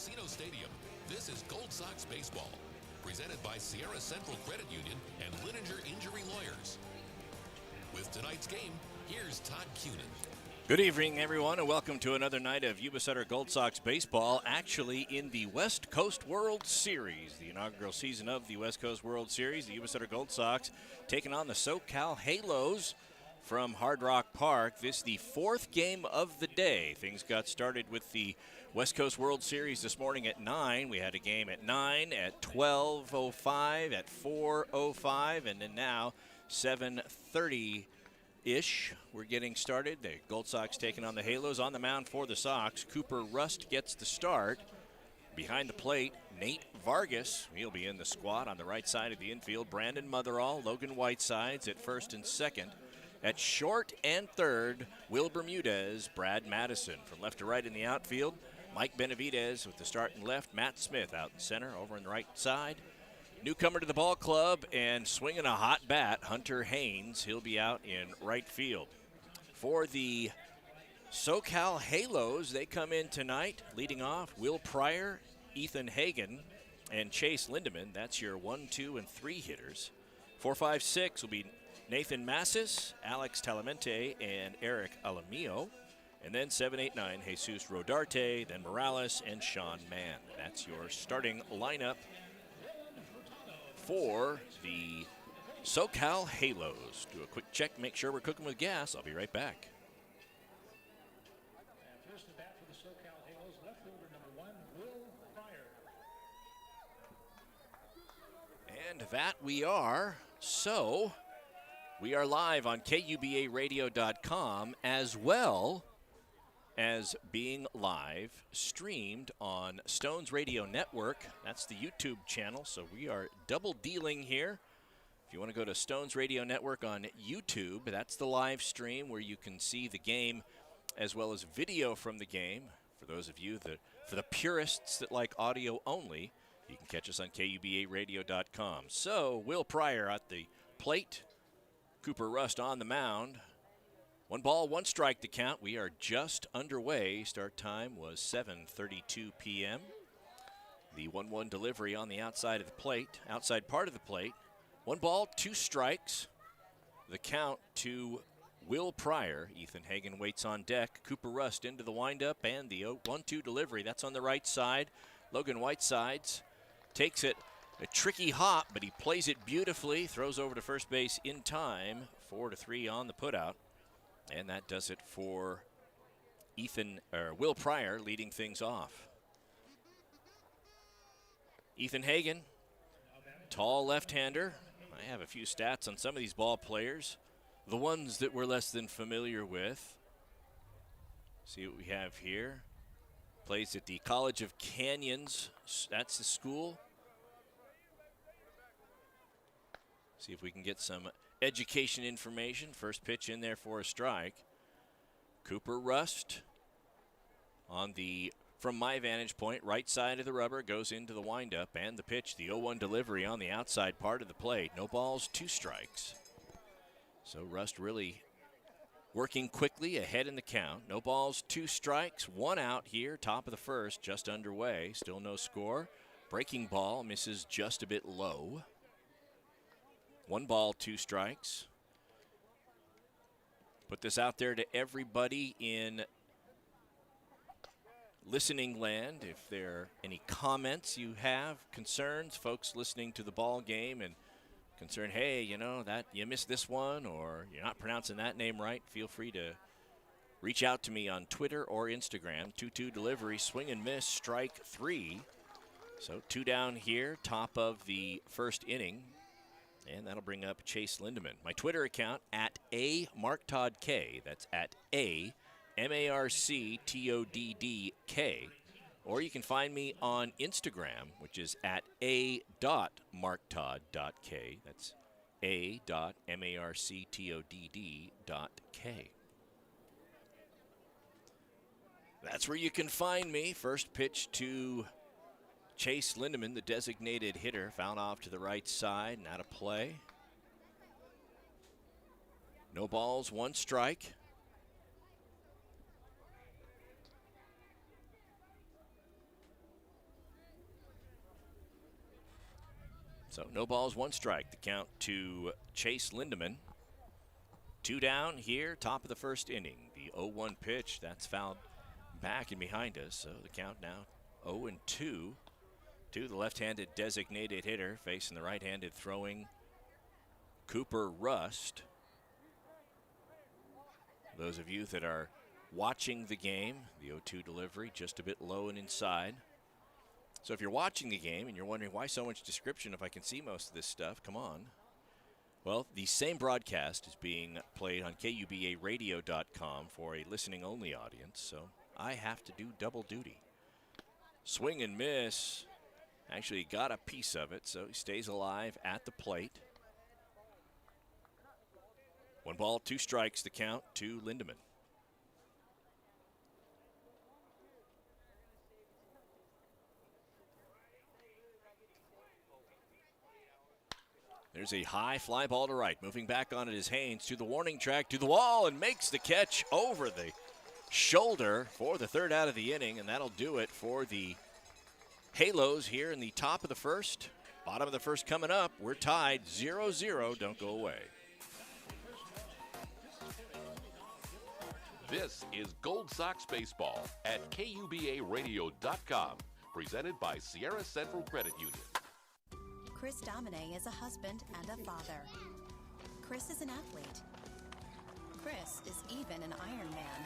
Casino Stadium. This is Gold Sox Baseball, presented by Sierra Central Credit Union and Lininger Injury Lawyers. With tonight's game, here's Todd Cunin. Good evening, everyone, and welcome to another night of Yuba Sutter Gold Sox baseball, actually in the West Coast World Series, the inaugural season of the West Coast World Series. The Yuba Sutter Gold Sox taking on the SoCal Halos from Hard Rock Park. This is the fourth game of the day. Things got started with the West Coast World Series this morning at 9. We had a game at 9, at 12:05, at 4:05, and then now 7:30-ish. We're getting started. The Gold Sox taking on the Halos. On the mound for the Sox, Cooper Rust gets the start. Behind the plate, Nate Vargas. He'll be in the squad on the right side of the infield. Brandon Motherall, Logan Whitesides at first and second. At short and third, Will Bermudez, Brad Madison. From left to right in the outfield, Mike Benavidez with the start in left. Matt Smith out in center, over on the right side. Newcomer to the ball club and swinging a hot bat, Hunter Haynes. He'll be out in right field. For the SoCal Halos, they come in tonight leading off Will Pryor, Ethan Hagen, and Chase Lindeman. That's your 1, 2, and 3 hitters. 4, 5, 6 will be Nathan Massis, Alex Talamente, and Eric Alamillo. And then 7, 8, 9, Jesus Rodarte, then Morales, and Sean Mann. That's your starting lineup for the SoCal Halos. Do a quick check, make sure we're cooking with gas. I'll be right back. First at bat for the SoCal Halos, left fielder number 1, Will Pryor. And that we are. So we are live on KUBAradio.com as well as being live streamed on Stones Radio Network. That's the YouTube channel, so we are double dealing here. If you want to go to Stones Radio Network on YouTube, that's the live stream where you can see the game as well as video from the game. For those of you for the purists that like audio only, you can catch us on KUBAradio.com. So Will Pryor at the plate. Cooper Rust on the mound. 1 ball, 1 strike to count. We are just underway. Start time was 7:32 p.m. The 1-1 delivery on the outside of the plate, outside part of the plate. 1 ball, 2 strikes. The count to Will Pryor. Ethan Hagen waits on deck. Cooper Rust into the windup and the 1-2 delivery. That's on the right side. Logan Whitesides takes it. A tricky hop, but he plays it beautifully. Throws over to first base in time. 4-3 on the putout. And that does it for Will Pryor leading things off. Ethan Hagen, tall left-hander. I have a few stats on some of these ball players. The ones that we're less than familiar with. See what we have here. Plays at the College of Canyons. That's the school. See if we can get some education information. First pitch in there for a strike. Cooper Rust on the, from my vantage point, right side of the rubber, goes into the windup, and the pitch, the 0-1 delivery on the outside part of the plate. No balls, 2 strikes. So Rust really working quickly ahead in the count. No balls, 2 strikes, 1 out here, top of the first, just underway. Still no score. Breaking ball misses just a bit low. 1 ball, 2 strikes. Put this out there to everybody in listening land. If there are any comments you have, concerns, folks listening to the ball game and concerned, hey, you know, that you missed this one or you're not pronouncing that name right, feel free to reach out to me on Twitter or Instagram. 2-2 delivery, swing and miss, strike 3. So 2 down here, top of the first inning. And that'll bring up Chase Lindeman. My Twitter account, at @MarkToddK. That's at @MarkToddK. Or you can find me on Instagram, which is at @marktodd.k. That's @marktodd.k. That's where you can find me. First pitch to Chase Lindeman, the designated hitter, fouled off to the right side and out of play. No balls, 1 strike. So no balls, one strike. The count to Chase Lindemann. 2 down here, top of the first inning. The 0-1 pitch, that's fouled back and behind us. So the count now 0-2 to the left-handed designated hitter facing the right-handed throwing Cooper Rust. Those of you that are watching the game, the 0-2 delivery just a bit low and inside. So if you're watching the game and you're wondering why so much description if I can see most of this stuff, come on. Well, the same broadcast is being played on KUBARadio.com for a listening-only audience, so I have to do double duty. Swing and miss. Actually got a piece of it, so he stays alive at the plate. 1 ball, 2 strikes, the count to Lindemann. There's a high fly ball to right. Moving back on it is Haynes to the warning track, to the wall, and makes the catch over the shoulder for the 3rd out of the inning, and that'll do it for the Halos here in the top of the first. Bottom of the first coming up. We're tied 0-0. Don't go away. This is Gold Sox Baseball at KUBARadio.com, presented by Sierra Central Credit Union. Chris Domine is a husband and a father. Chris is an athlete. Chris is even an Ironman.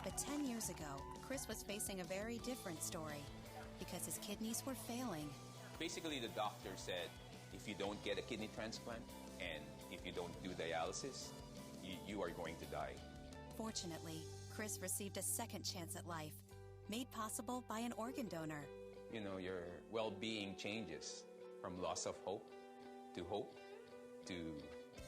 But 10 years ago, Chris was facing a very different story because his kidneys were failing. Basically, the doctor said, if you don't get a kidney transplant and if you don't do dialysis, you are going to die. Fortunately, Chris received a second chance at life, made possible by an organ donor. You know, your well-being changes from loss of hope to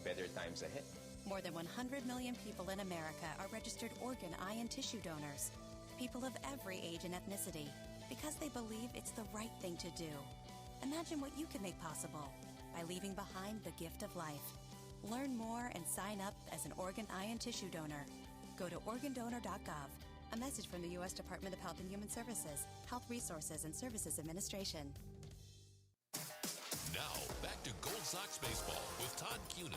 better times ahead. More than 100 million people in America are registered organ, eye, and tissue donors. People of every age and ethnicity, because they believe it's the right thing to do. Imagine what you can make possible by leaving behind the gift of life. Learn more and sign up as an organ, eye, and tissue donor. Go to organdonor.gov. A message from the U.S. Department of Health and Human Services, Health Resources and Services Administration. Now, back to Gold Sox Baseball with Todd Cunin.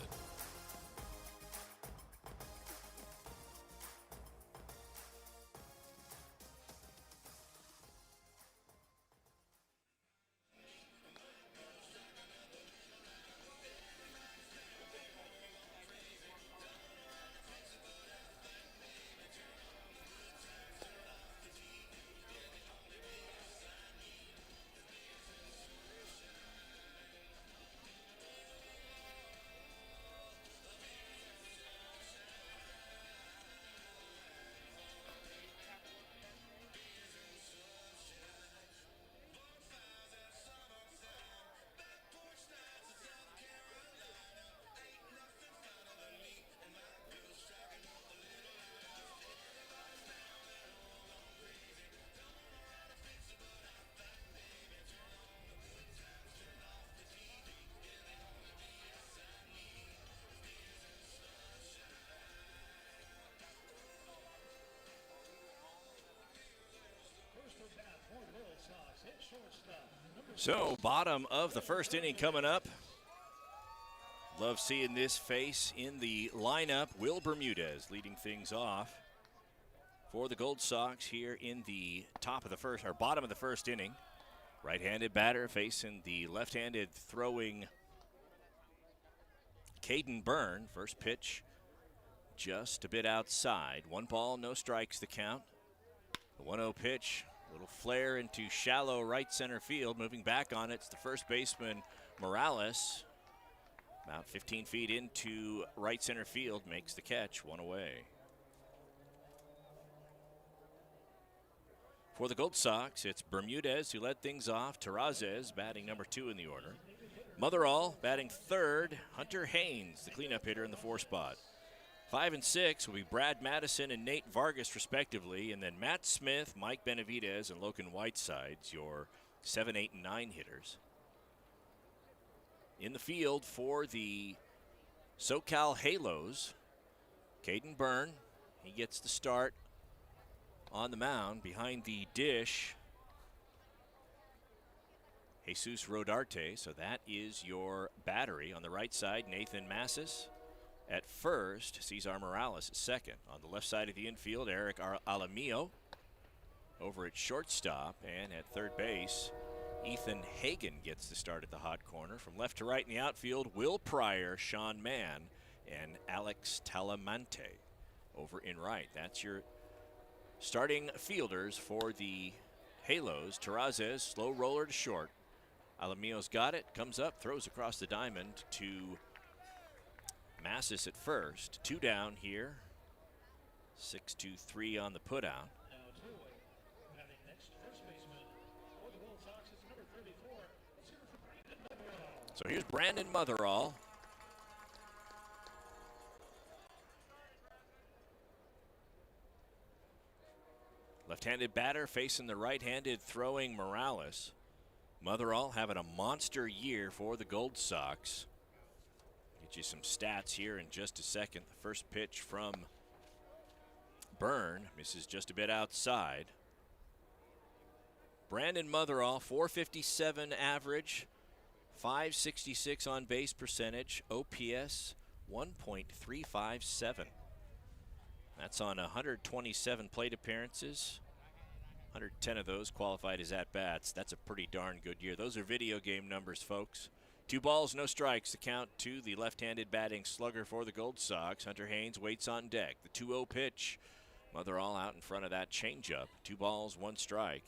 So, bottom of the first inning coming up. Love seeing this face in the lineup. Will Bermudez leading things off for the Gold Sox here in the top of the first, or bottom of the first inning. Right-handed batter facing the left-handed throwing Caden Byrne. First pitch just a bit outside. 1 ball, no strikes the count. The 1-0 pitch. Little flare into shallow right center field. Moving back on it's the first baseman, Morales. About 15 feet into right center field, makes the catch, 1 away. For the Gold Sox, it's Bermudez who led things off. Terrazez batting number 2 in the order. Motherall batting 3rd. Hunter Haynes, the cleanup hitter in the 4 spot. 5 and 6 will be Brad Madison and Nate Vargas, respectively. And then Matt Smith, Mike Benavidez, and Logan Whiteside's your 7, 8, and 9 hitters. In the field for the SoCal Halos, Caden Byrne. He gets the start on the mound behind the dish Jesus Rodarte. So that is your battery. On the right side, Nathan Massis at first. Cesar Morales at second. On the left side of the infield, Eric Alamillo over at shortstop. And at third base, Ethan Hagen gets the start at the hot corner. From left to right in the outfield, Will Pryor, Sean Mann, and Alex Talamante over in right. That's your starting fielders for the Halos. Terrazes, slow roller to short. Alamillo's got it, comes up, throws across the diamond to Massis at first. 2 down here. 6-2-3 on the putout. Now two away. Batting next, first baseman for the Gold Sox is number 34. Let's hear it for Brandon Motherall. So here's Brandon Motherall. Left-handed batter facing the right-handed throwing Morales. Motherall having a monster year for the Gold Sox. Get you some stats here in just a second. The first pitch from Byrne misses just a bit outside. Brandon Motherall, 457 average, 566 on base percentage, OPS 1.357. That's on 127 plate appearances. 110 of those qualified as at-bats. That's a pretty darn good year. Those are video game numbers, folks. 2 balls, no strikes. The count to the left-handed batting slugger for the Gold Sox. Hunter Haynes waits on deck. The 2-0 pitch. Motherall out in front of that changeup. 2 balls, 1 strike.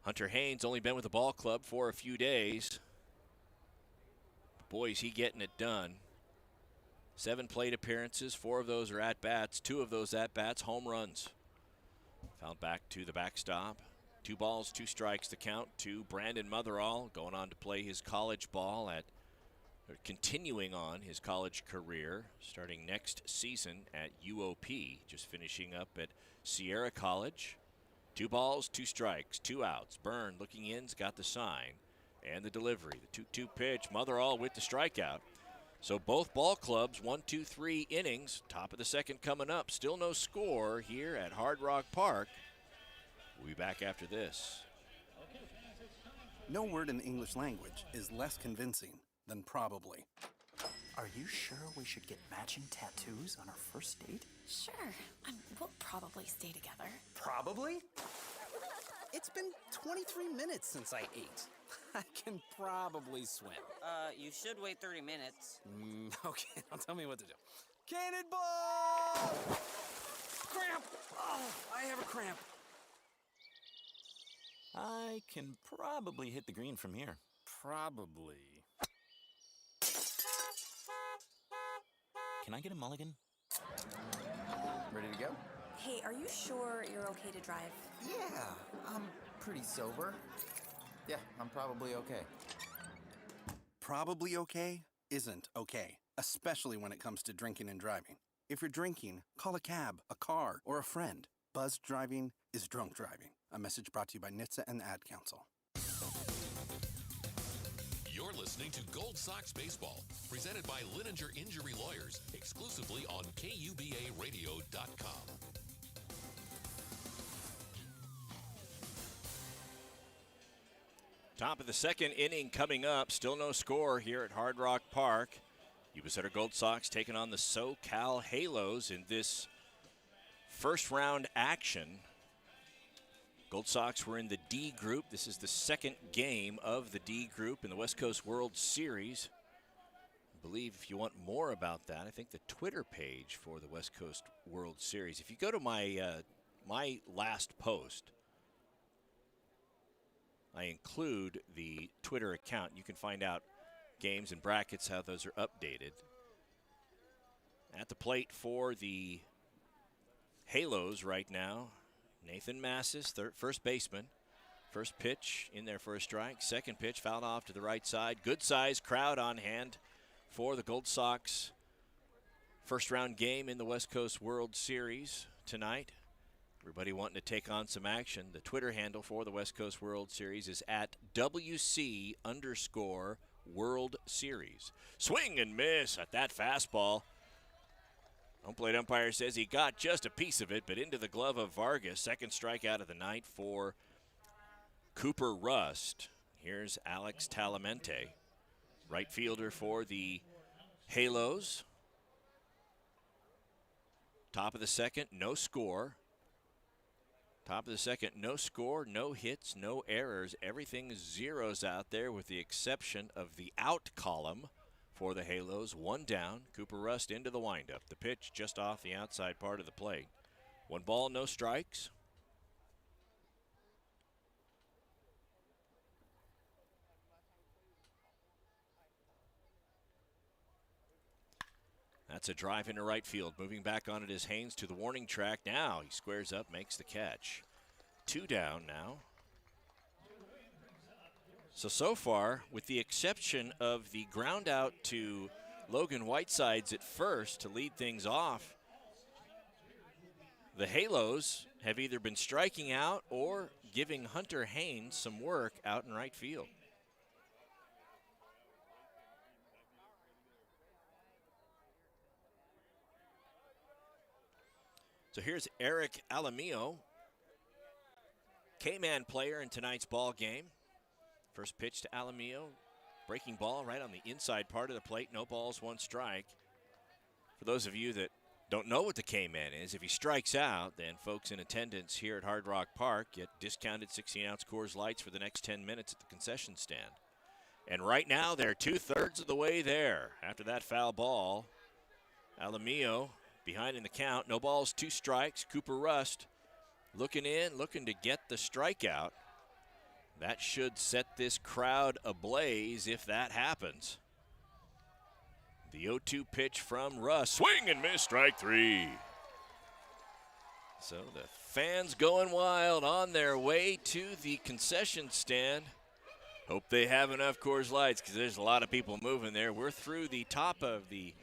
Hunter Haynes only been with the ball club for a few days. Boy, is he getting it done. 7 plate appearances, 4 of those are at-bats. 2 of those at-bats, home runs. Fouled back to the backstop. 2 balls, 2 strikes to count to Brandon Motherall, going on to play his college ball or continuing on his college career, starting next season at UOP, just finishing up at Sierra College. 2 balls, 2 strikes, 2 outs. Byrne looking in's got the sign and the delivery. The 2-2 pitch, Motherall with the strikeout. So both ball clubs, 1, 2, 3 innings. Top of the second coming up. Still no score here at Hard Rock Park. We'll be back after this. No word in the English language is less convincing than probably. Are you sure we should get matching tattoos on our first date? Sure. We'll probably stay together. Probably? It's been 23 minutes since I ate. I can probably swim. You should wait 30 minutes. Okay, now tell me what to do. Cannonball! Cramp! Oh, I have a cramp. I can probably hit the green from here. Probably. Can I get a mulligan? Ready to go? Hey, are you sure you're okay to drive? Yeah, I'm pretty sober. Yeah, I'm probably okay. Probably okay isn't okay, especially when it comes to drinking and driving. If you're drinking, call a cab, a car, or a friend. Buzzed driving is drunk driving. A message brought to you by NHTSA and the Ad Council. You're listening to Gold Sox Baseball, presented by Lininger Injury Lawyers, exclusively on KUBARadio.com. Top of the second inning coming up. Still no score here at Hard Rock Park. Yuba Sutter Gold Sox taking on the SoCal Halos in this first round action. Gold Sox were in the D group. This is the second game of the D group in the West Coast World Series. I believe if you want more about that, I think the Twitter page for the West Coast World Series. If you go to my my last post, I include the Twitter account. You can find out games and brackets, how those are updated. At the plate for the Halos right now, Nathan Massis, first baseman. First pitch in there for a strike. Second pitch fouled off to the right side. Good size crowd on hand for the Gold Sox first round game in the West Coast World Series tonight. Everybody wanting to take on some action. The Twitter handle for the West Coast World Series is at WC_World Series. Swing and miss at that fastball. Home plate umpire says he got just a piece of it, but into the glove of Vargas. Second strikeout of the night for Cooper Rust. Here's Alex Talamente, right fielder for the Halos. Top of the second, no score. Top of the second, no score, no hits, no errors. Everything is zeros out there with the exception of the out column for the Halos. One down, Cooper Rust into the windup. The pitch just off the outside part of the plate. 1 ball, no strikes. That's a drive into right field. Moving back on it is Haynes to the warning track. Now he squares up, makes the catch. 2 down now. So far, with the exception of the ground out to Logan Whitesides at first to lead things off, the Halos have either been striking out or giving Hunter Haynes some work out in right field. So here's Eric Alamillo, K-Man player in tonight's ball game. First pitch to Alamillo, breaking ball right on the inside part of the plate. No balls, 1 strike. For those of you that don't know what the K-Man is, if he strikes out, then folks in attendance here at Hard Rock Park get discounted 16-ounce Coors Lights for the next 10 minutes at the concession stand. And right now, they're 2/3 of the way there. After that foul ball, Alamillo behind in the count. No balls, 2 strikes. Cooper Rust looking in, looking to get the strikeout. That should set this crowd ablaze if that happens. The 0-2 pitch from Rust. Swing and miss, strike 3. So the fans going wild on their way to the concession stand. Hope they have enough Coors Lights because there's a lot of people moving there. We're through the top of the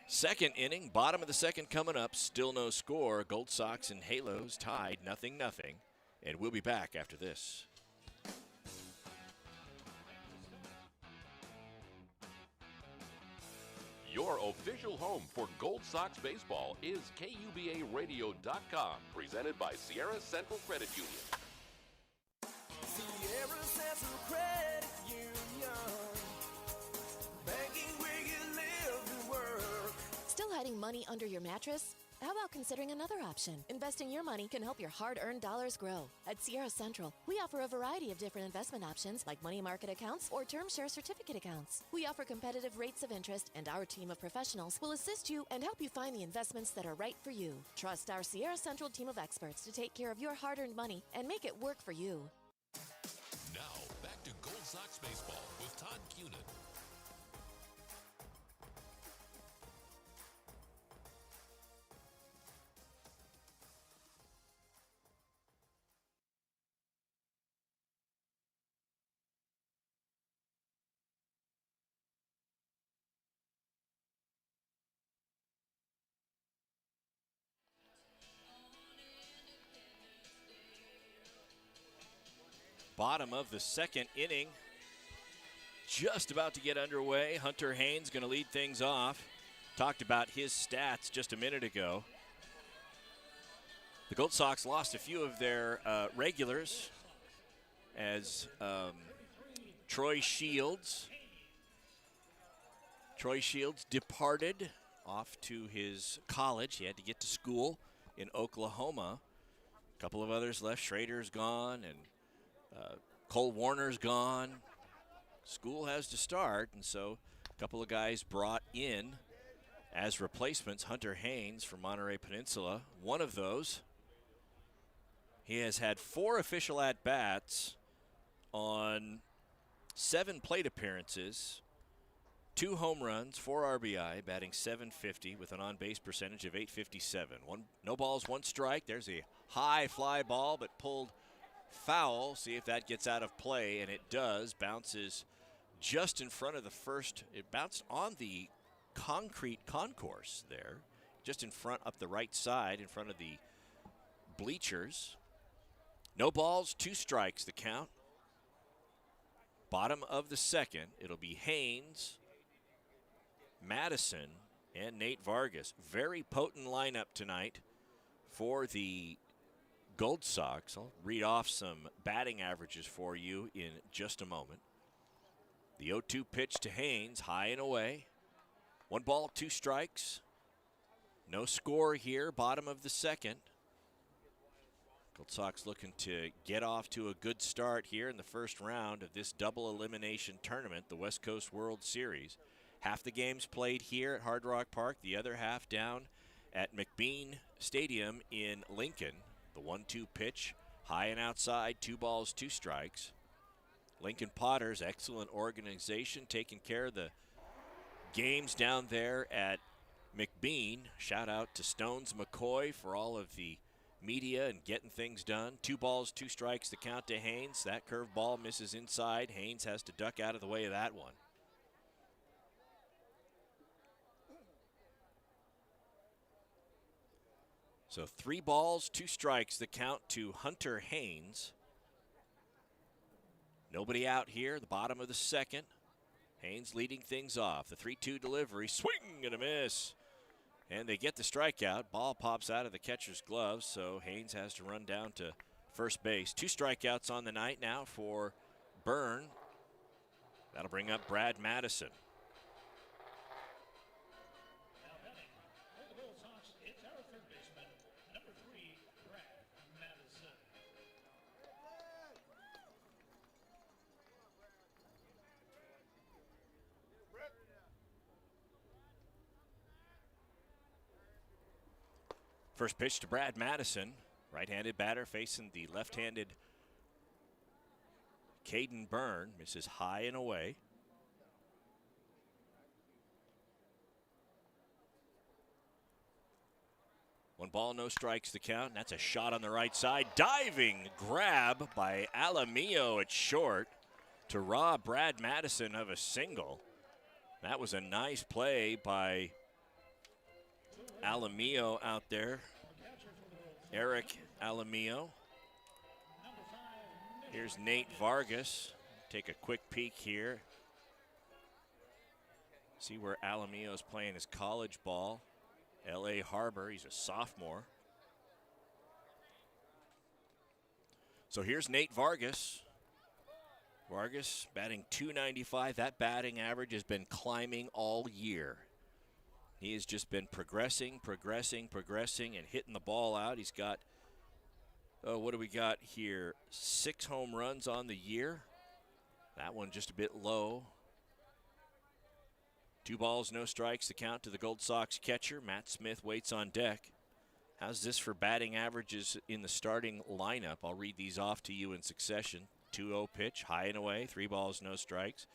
second inning, bottom of the second coming up. Still no score. Gold Sox and Halos tied 0-0. And we'll be back after this. Your official home for Gold Sox baseball is KUBARadio.com, presented by Sierra Central Credit Union. Sierra Central Credit Union, banking where you live and work. Still hiding money under your mattress? How about considering another option? Investing your money can help your hard-earned dollars grow. At Sierra Central, we offer a variety of different investment options like money market accounts or term share certificate accounts. We offer competitive rates of interest, and our team of professionals will assist you and help you find the investments that are right for you. Trust our Sierra Central team of experts to take care of your hard-earned money and make it work for you. Now, back to Gold Sox baseball with Todd Cunin. Bottom of the second inning, just about to get underway. Hunter Haynes going to lead things off. Talked about his stats just a minute ago. The Gold Sox lost a few of their regulars as Troy Shields departed off to his college. He had to get to school in Oklahoma. A couple of others left. Schrader's gone, and Cole Warner's gone. School has to start, and so a couple of guys brought in as replacements. Hunter Haynes from Monterey Peninsula, one of those. He has had 4 official at-bats on 7 plate appearances, 2 home runs, 4 RBI, batting .750 with an on-base percentage of .857. No balls, 1 strike. There's a high fly ball, but pulled foul. See if that gets out of play, and it does. Bounces just in front of the first. It bounced on the concrete concourse there, just in front, up the right side, in front of the bleachers. No balls, 2 strikes, the count. Bottom of the second, it'll be Haynes, Madison, and Nate Vargas. Very potent lineup tonight for the Gold Sox. I'll read off some batting averages for you in just a moment. The 0-2 pitch to Haynes, high and away. 1 ball, 2 strikes. No score here, bottom of the second. Gold Sox looking to get off to a good start here in the first round of this double elimination tournament, the West Coast World Series. Half the games played here at Hard Rock Park, the other half down at McBean Stadium in Lincoln. The 1-2 pitch, high and outside, 2 balls, 2 strikes. Lincoln Potters, excellent organization, taking care of the games down there at McBean. Shout out to Stones McCoy for all of the media and getting things done. 2 balls, 2 strikes, the count to Haynes. That curve ball misses inside. Haynes has to duck out of the way of that one. So 3 balls, 2 strikes, the count to Hunter Haynes. Nobody out here, the bottom of the second. Haynes leading things off. The 3-2 delivery, swing and a miss. And they get the strikeout. Ball pops out of the catcher's gloves, so Haynes has to run down to first base. 2 strikeouts on the night now for Byrne. That'll bring up Brad Madison. Now batting for the Gold Sox, it's our third baseman, number 3, Brad Madison. First pitch to Brad Madison. Right-handed batter facing the left-handed Caden Byrne. Misses high and away. One ball, no strikes, the count. And that's a shot on the right side. Diving grab by Alamillo at short to rob Brad Madison of a single. That was a nice play by Alamillo out there. Eric Alamillo. Here's Nate Vargas. Take a quick peek here. See where Alamillo's playing his college ball. L.A. Harbor, he's a sophomore. So here's Nate Vargas. Vargas batting .295. That batting average has been climbing all year. He has just been progressing, and hitting the ball out. He's got, what do we got here? 6 home runs on the year. That one just a bit low. 2 balls, no strikes, the count to the Gold Sox catcher. Matt Smith waits on deck. How's this for batting averages in the starting lineup? I'll read these off to you in succession. 2-0 pitch, high and away, 3 balls, no strikes.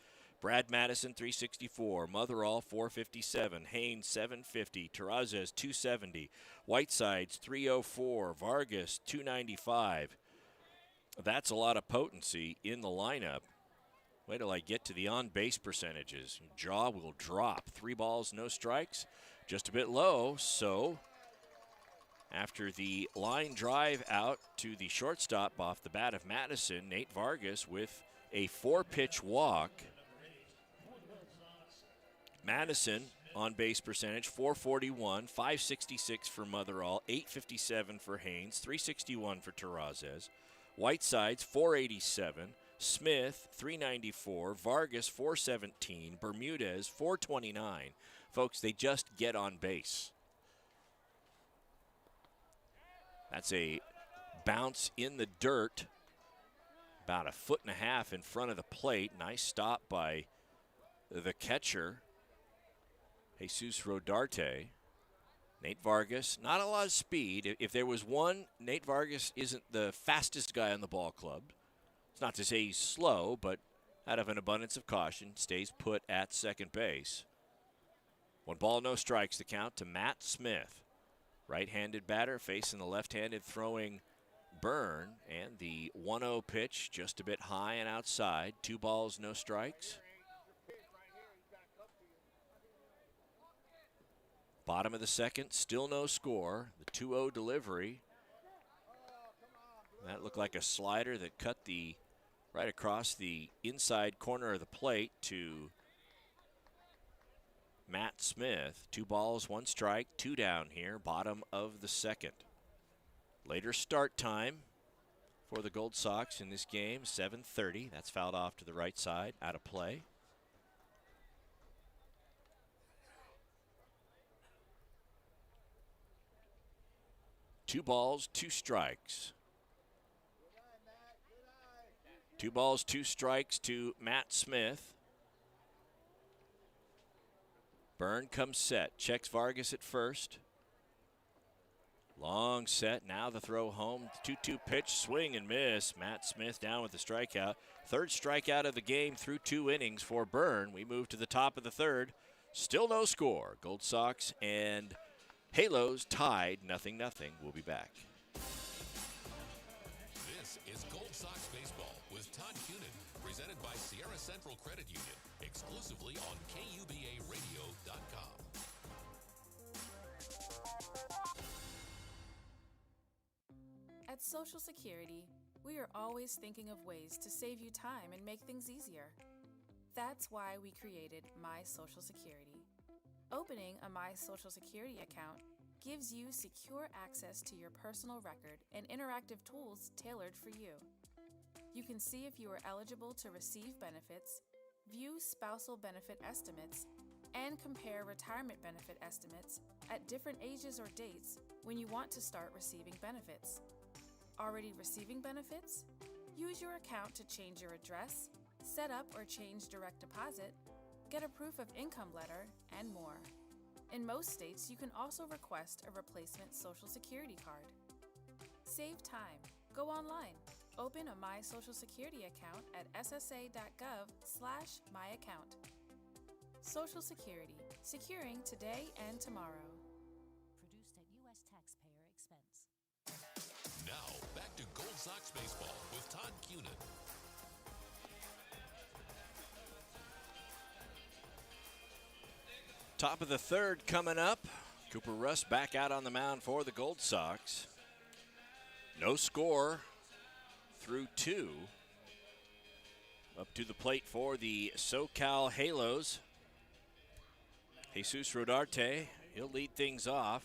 Brad Madison, 364. Motherall, 457. Haynes, 750. Terrazas, 270. Whitesides, 304. Vargas, 295. That's a lot of potency in the lineup. Wait till I get to the on-base percentages. Jaw will drop. 3 balls, no strikes. Just a bit low, so after the line drive out to the shortstop off the bat of Madison, Nate Vargas with a 4-pitch walk. Madison on base percentage, 441, 566 for Motherall, 857 for Haynes, 361 for Terrazas. Whitesides, 487. Smith, 394. Vargas, 417. Bermudez, 429. Folks, they just get on base. That's a bounce in the dirt, about 1.5 feet in front of the plate. Nice stop by the catcher, Jesus Rodarte. Nate Vargas, not a lot of speed. If there was one, Nate Vargas isn't the fastest guy on the ball club. It's not to say he's slow, but out of an abundance of caution, stays put at second base. 1 ball, no strikes, the count to Matt Smith. Right-handed batter facing the left-handed throwing Byrne, and the 1-0 pitch just a bit high and outside. 2 balls, no strikes. Bottom of the second, still no score. The 2-0 delivery. That looked like a slider that cut the right across the inside corner of the plate to Matt Smith. 2 balls, 1 strike, 2 down here, bottom of the second. Later start time for the Gold Sox in this game, 7:30. That's fouled off to the right side, out of play. Two balls, two strikes. 2 balls, 2 strikes to Matt Smith. Byrne comes set, checks Vargas at first. Long set, now the throw home. 2-2 pitch, swing and miss. Matt Smith down with the strikeout. Third strikeout of the game through 2 innings for Byrne. We move to the top of the third. Still no score. Gold Sox and Halos tied 0-0. We'll be back. This is Gold Sox Baseball with Todd Cunin, presented by Sierra Central Credit Union, exclusively on KUBARadio.com. At Social Security, we are always thinking of ways to save you time and make things easier. That's why we created My Social Security. Opening a My Social Security account gives you secure access to your personal record and interactive tools tailored for you. You can see if you are eligible to receive benefits, view spousal benefit estimates, and compare retirement benefit estimates at different ages or dates when you want to start receiving benefits. Already receiving benefits? Use your account to change your address, set up or change direct deposit, get a proof of income letter, and more. In most states, you can also request a replacement Social Security card. Save time. Go online. Open a My Social Security account at ssa.gov/myaccount. Social Security. Securing today and tomorrow. Produced at U.S. taxpayer expense. Now, back to Gold Sox Baseball with Todd Cunin. Top of the third coming up. Cooper Rust back out on the mound for the Gold Sox. No score through 2. Up to the plate for the SoCal Halos. Jesus Rodarte, he'll lead things off.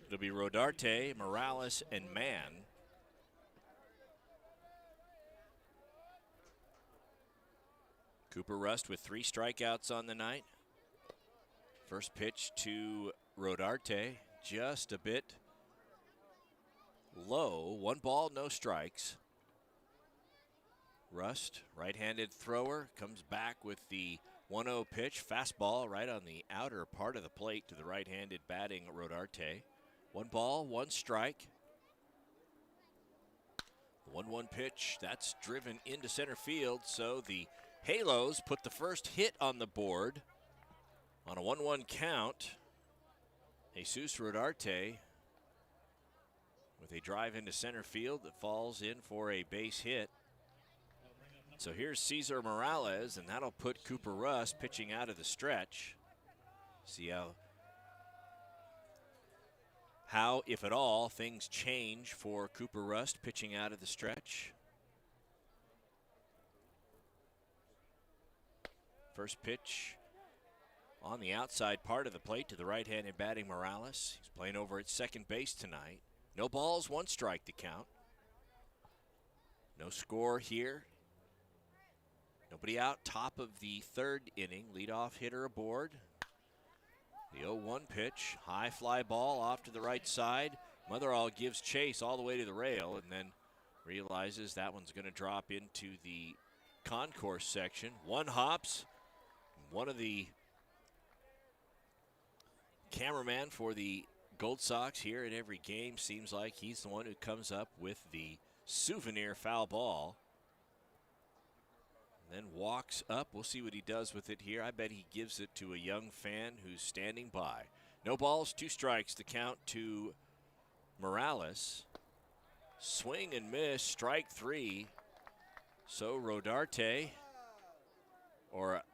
It'll be Rodarte, Morales, and Mann. Cooper Rust with 3 strikeouts on the night. First pitch to Rodarte, just a bit low. 1 ball, no strikes. Rust, right-handed thrower, comes back with the 1-0 pitch. Fastball right on the outer part of the plate to the right-handed batting Rodarte. 1 ball, 1 strike. The 1-1 pitch, that's driven into center field, so the Halos put the first hit on the board on a 1-1 count. Jesus Rodarte with a drive into center field that falls in for a base hit. So here's Cesar Morales, and that'll put Cooper Rust pitching out of the stretch. See how, if at all, things change for Cooper Rust pitching out of the stretch. First pitch on the outside part of the plate to the right-handed batting Morales. He's playing over at second base tonight. No balls, 1 strike to count. No score here. Nobody out, top of the third inning. Leadoff hitter aboard. The 0-1 pitch, high fly ball off to the right side. Motherall gives chase all the way to the rail and then realizes that one's going to drop into the concourse section. 1 hops. One of the cameraman for the Gold Sox here at every game seems like he's the one who comes up with the souvenir foul ball. Then walks up. We'll see what he does with it here. I bet he gives it to a young fan who's standing by. No balls, 2 strikes to count to Morales. Swing and miss, strike 3. So Rodarte, or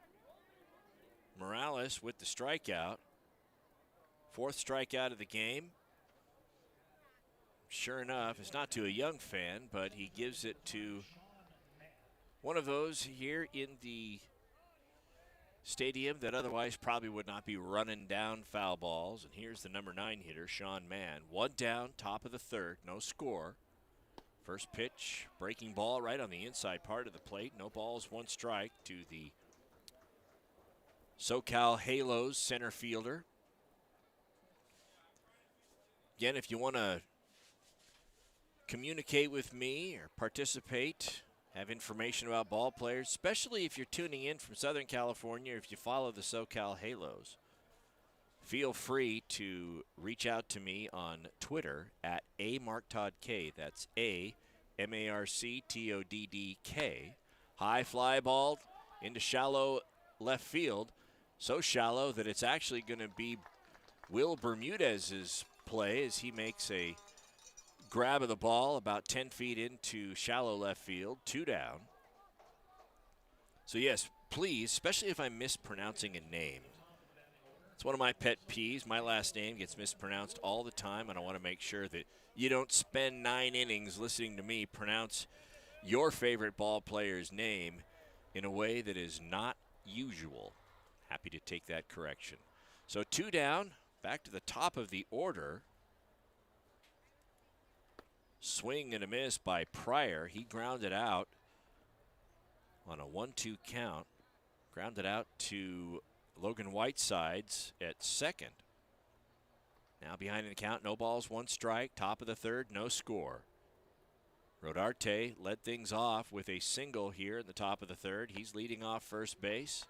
Morales with the strikeout. 4th strikeout of the game. Sure enough, it's not to a young fan, but he gives it to one of those here in the stadium that otherwise probably would not be running down foul balls. And here's the number 9 hitter, Sean Mann. 1 down, top of the 3rd, no score. First pitch, breaking ball right on the inside part of the plate. No balls, 1 strike to the SoCal Halos center fielder. Again, if you want to communicate with me or participate, have information about ball players, especially if you're tuning in from Southern California, if you follow the SoCal Halos, feel free to reach out to me on Twitter at @AMarkToddK. That's AMarkToddK. High fly ball into shallow left field. So shallow that it's actually going to be Will Bermudez's play as he makes a grab of the ball about 10 feet into shallow left field. 2 down. So yes, please, especially if I'm mispronouncing a name. It's one of my pet peeves. My last name gets mispronounced all the time, and I want to make sure that you don't spend 9 innings listening to me pronounce your favorite ball player's name in a way that is not usual. Happy to take that correction. So 2 down, back to the top of the order. Swing and a miss by Pryor. He grounded out on a 1-2 count. Grounded out to Logan Whitesides at second. Now behind in the count, no balls, 1 strike. Top of the 3rd, no score. Rodarte led things off with a single here in the top of the 3rd. He's leading off first base.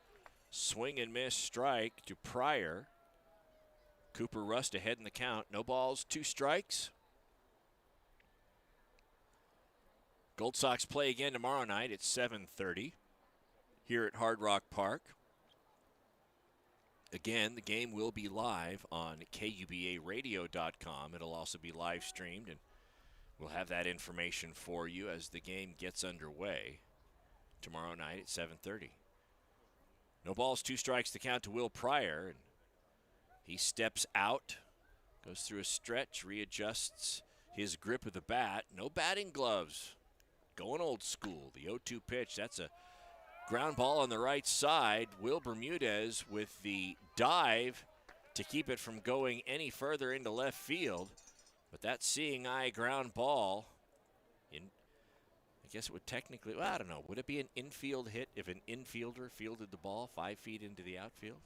Swing and miss strike to Pryor. Cooper Rust ahead in the count. No balls, 2 strikes. Gold Sox play again tomorrow night at 7:30 here at Hard Rock Park. Again, the game will be live on KUBARadio.com. It'll also be live streamed, and we'll have that information for you as the game gets underway tomorrow night at 7:30. No balls, 2 strikes to count to Will Pryor. And he steps out, goes through a stretch, readjusts his grip of the bat. No batting gloves. Going old school. The 0-2 pitch, that's a ground ball on the right side. Will Bermudez with the dive to keep it from going any further into left field. But that seeing eye ground ball, I guess it would technically, well, I don't know. Would it be an infield hit if an infielder fielded the ball 5 feet into the outfield?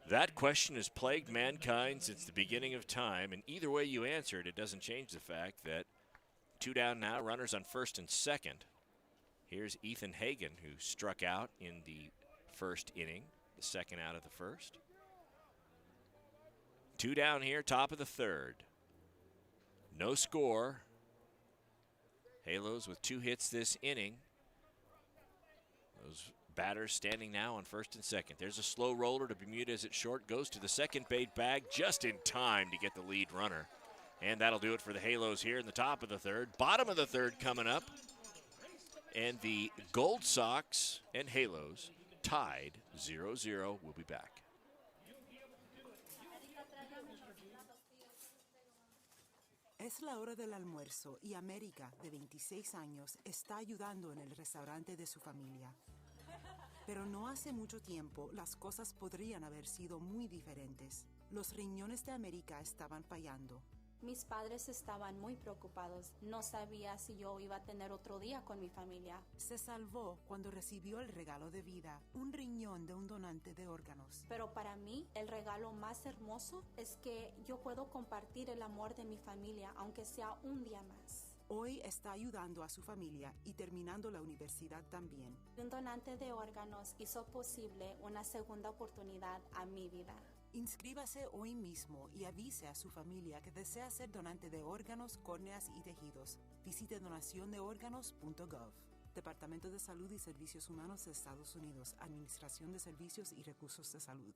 That question has plagued mankind since the beginning of time, and either way you answer it, it doesn't change the fact that 2 down now, runners on first and second. Here's Ethan Hagan, who struck out in the first inning, the second out of the first. 2 down here, top of the 3rd. No score. Halos with 2 hits this inning. Those batters standing now on first and second. There's a slow roller to Bermudez at short. Goes to the second base bag just in time to get the lead runner. And that'll do it for the Halos here in the top of the 3rd. Bottom of the 3rd coming up. And the Gold Sox and Halos tied 0-0. We'll be back. Es la hora del almuerzo y América, de 26 años, está ayudando en el restaurante de su familia. Pero no hace mucho tiempo las cosas podrían haber sido muy diferentes. Los riñones de América estaban fallando. Mis padres estaban muy preocupados. No sabía si yo iba a tener otro día con mi familia. Se salvó cuando recibió el regalo de vida, un riñón de un donante de órganos. Pero para mí, el regalo más hermoso es que yo puedo compartir el amor de mi familia, aunque sea un día más. Hoy está ayudando a su familia y terminando la universidad también. Un donante de órganos hizo posible una segunda oportunidad a mi vida. Inscríbase hoy mismo y avise a su familia que desea ser donante de órganos, córneas y tejidos. Visite donaciondeorganos.gov. Departamento de Salud y Servicios Humanos de Estados Unidos. Administración de Servicios y Recursos de Salud.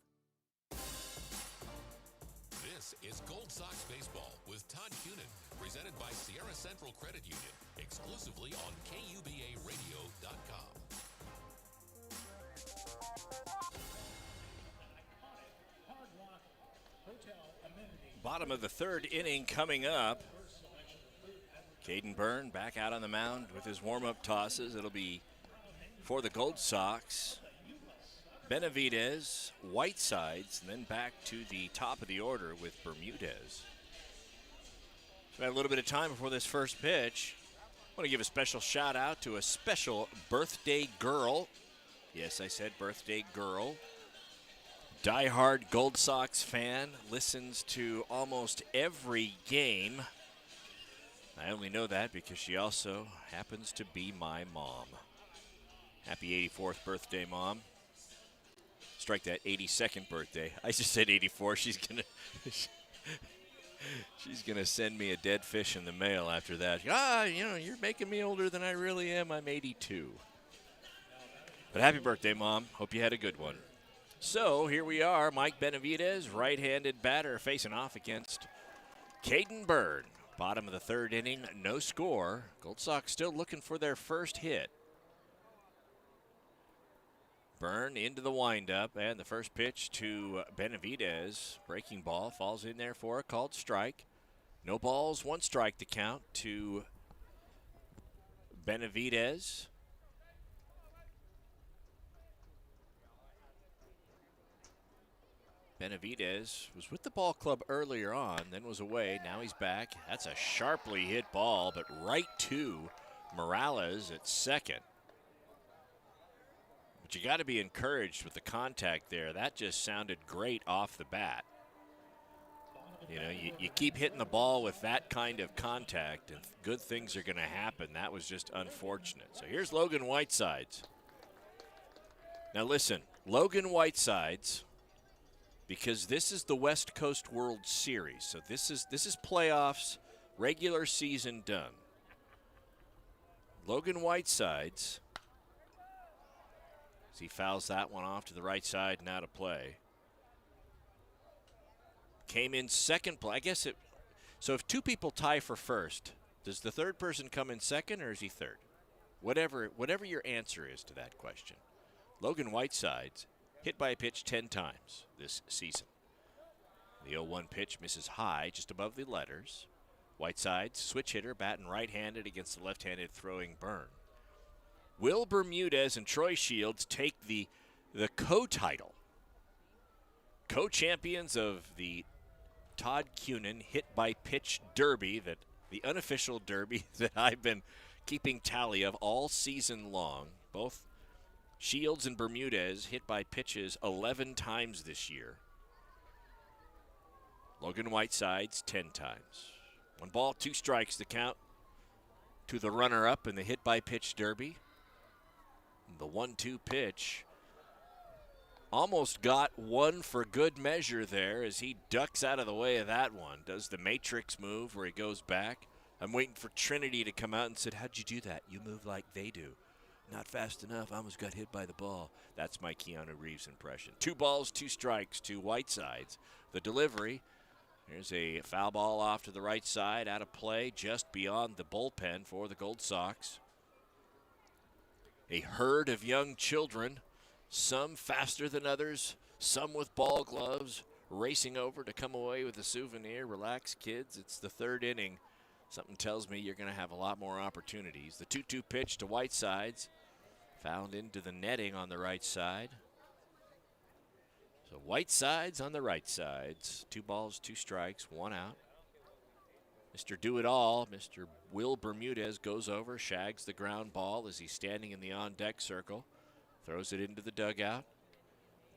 This is Gold Sox Baseball with Todd Cunin, presented by Sierra Central Credit Union, exclusively on KUBARadio.com. Bottom of the 3rd inning coming up. Caden Byrne back out on the mound with his warm-up tosses. It'll be for the Gold Sox. Benavidez, Whitesides, and then back to the top of the order with Bermudez. So we have a little bit of time before this first pitch. I want to give a special shout out to a special birthday girl. Yes, I said birthday girl. Diehard Gold Sox fan, listens to almost every game. I only know that because she also happens to be my mom. Happy 84th birthday, Mom. Strike that 82nd birthday. I just said 84. She's gonna send me a dead fish in the mail after that. You're making me older than I really am. I'm 82. But happy birthday, Mom. Hope you had a good one. So here we are, Mike Benavidez, right-handed batter, facing off against Caden Byrne. Bottom of the third inning, no score. Gold Sox still looking for their first hit. Byrne into the windup, and the first pitch to Benavidez. Breaking ball, falls in there for a called strike. No balls, one strike to count to Benavidez. Benavidez was with the ball club earlier on, then was away. Now he's back. That's a sharply hit ball, but right to Morales at second. But you got to be encouraged with the contact there. That just sounded great off the bat. You know, you keep hitting the ball with that kind of contact, and good things are going to happen. That was just unfortunate. So here's Logan Whitesides. Now listen, Logan Whitesides, because this is the West Coast World Series, so this is playoffs, regular season done. Logan Whitesides, as he fouls that one off to the right side and out of play. Came in second play. So if two people tie for first, does the third person come in second or is he third? Whatever your answer is to that question. Logan Whitesides hit by a pitch 10 times this season. The 0-1 pitch misses high, just above the letters. Whitesides, switch hitter, batting right-handed against the left-handed throwing Byrne. Will Bermudez and Troy Shields take the co-title. Co-champions of the Todd Kunin hit-by-pitch derby, the unofficial derby that I've been keeping tally of all season long. Both Shields and Bermudez hit by pitches 11 times this year. Logan Whitesides 10 times. 1 ball, 2 strikes to count to the runner-up in the hit-by-pitch derby. The 1-2 pitch almost got one for good measure there as he ducks out of the way of that one. Does the Matrix move where he goes back. I'm waiting for Trinity to come out and said, how'd you do that? You move like they do. Not fast enough. I almost got hit by the ball. That's my Keanu Reeves impression. 2 balls, 2 strikes to Whitesides. The delivery. Here's a foul ball off to the right side, out of play, just beyond the bullpen for the Gold Sox. A herd of young children, some faster than others, some with ball gloves, racing over to come away with a souvenir. Relax, kids. It's the third inning. Something tells me you're going to have a lot more opportunities. The 2-2 pitch to Whitesides, fouled into the netting on the right side. So Whitesides on the right side. 2 balls, 2 strikes, 1 out. Mr. Do-It-All, Mr. Will Bermudez goes over, shags the ground ball as he's standing in the on-deck circle. Throws it into the dugout.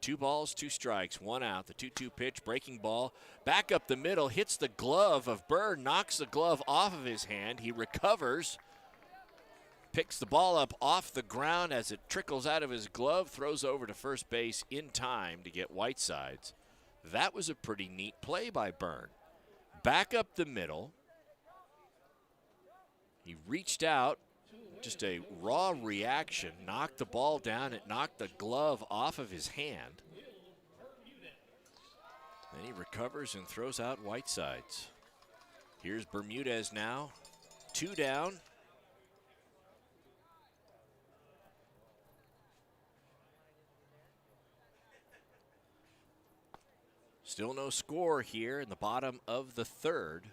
2 balls, 2 strikes, 1 out. The 2-2 pitch, breaking ball. Back up the middle, hits the glove of Byrne, knocks the glove off of his hand. He recovers, picks the ball up off the ground as it trickles out of his glove, throws over to first base in time to get Whitesides. That was a pretty neat play by Byrne. Back up the middle. He reached out, just a raw reaction, knocked the ball down. It knocked the glove off of his hand. Then he recovers and throws out Whitesides. Here's Bermudez now, 2 down. Still no score here in the bottom of the third.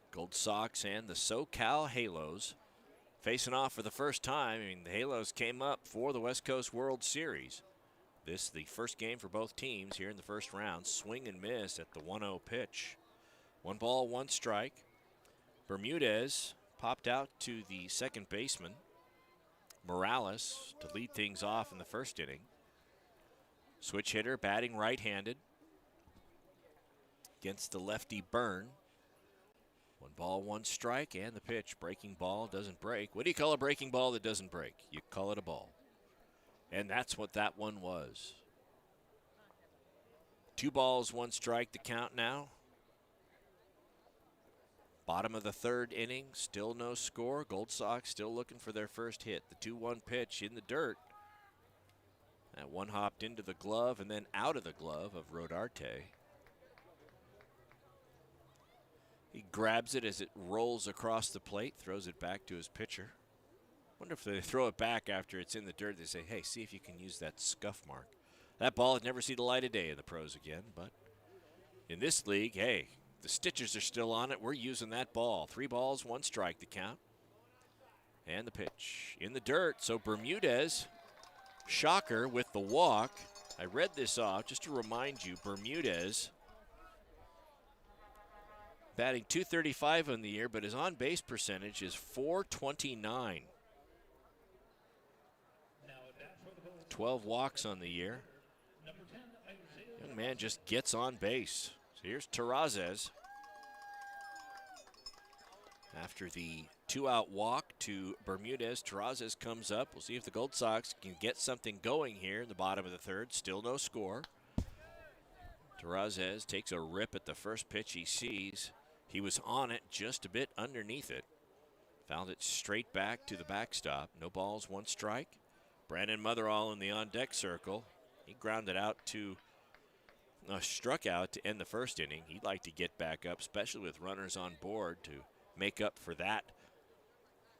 Gold Sox and the SoCal Halos facing off for the first time. I mean, the Halos came up for the West Coast World Series. This the first game for both teams here in the first round. Swing and miss at the 1-0 pitch. 1 ball, 1 strike. Bermudez popped out to the second baseman, Morales, to lead things off in the first inning. Switch hitter, batting right-handed against the lefty Byrne. 1 ball, 1 strike, and the pitch. Breaking ball doesn't break. What do you call a breaking ball that doesn't break? You call it a ball. And that's what that one was. 2 balls, 1 strike to count now. Bottom of the third inning, still no score. Gold Sox still looking for their first hit. The 2-1 pitch in the dirt. That one hopped into the glove and then out of the glove of Rodarte. He grabs it as it rolls across the plate, throws it back to his pitcher. Wonder if they throw it back after it's in the dirt. They say, hey, see if you can use that scuff mark. That ball had never seen the light of day in the pros again, but in this league, hey, the stitches are still on it. We're using that ball. 3 balls, 1 strike to count. And the pitch in the dirt. So Bermudez, shocker with the walk. I read this off just to remind you, Bermudez batting .235 on the year, but his on-base percentage is .429. 12 walks on the year. Young man just gets on base. So here's Terrazas. After the 2-out walk to Bermudez, Terrazas comes up. We'll see if the Gold Sox can get something going here in the bottom of the third. Still no score. Terrazas takes a rip at the first pitch he sees. He was on it, just a bit underneath it. Fouled it straight back to the backstop. No balls, 1 strike. Brandon Motherall in the on-deck circle. He grounded out to, struck out to end the first inning. He'd like to get back up, especially with runners on board, to make up for that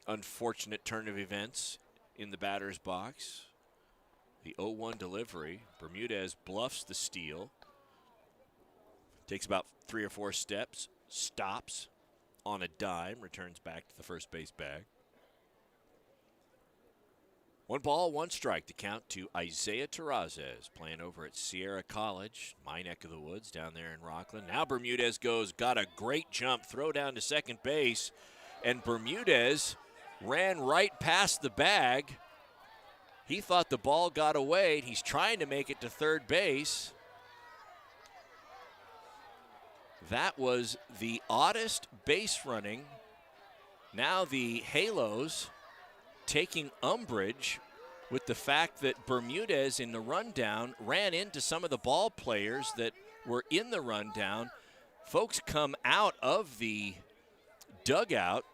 unfortunate turn of events in the batter's box. The 0-1 delivery. Bermudez bluffs the steal. Takes about 3 or 4 steps. Stops on a dime. Returns back to the first base bag. 1 ball, 1 strike to count to Isaiah Terrazas, playing over at Sierra College, my neck of the woods down there in Rockland. Now Bermudez got a great jump, throw down to second base, and Bermudez ran right past the bag. He thought the ball got away. He's trying to make it to third base. That was the oddest base running. Now the Halos taking umbrage with the fact that Bermudez in the rundown ran into some of the ball players that were in the rundown. Folks come out of the dugout.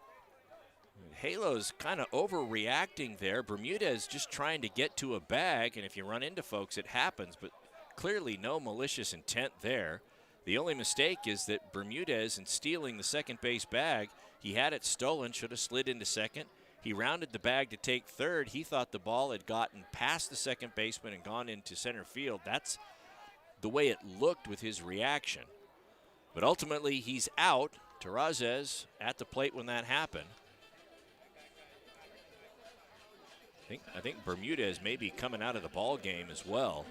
Halos kind of overreacting there. Bermudez just trying to get to a bag, and if you run into folks, it happens, but clearly no malicious intent there. The only mistake is that Bermudez, in stealing the second base bag, he had it stolen, should have slid into second. He rounded the bag to take third. He thought the ball had gotten past the second baseman and gone into center field. That's the way it looked with his reaction. But ultimately, he's out. Terrazas at the plate when that happened. I think Bermudez may be coming out of the ball game as well.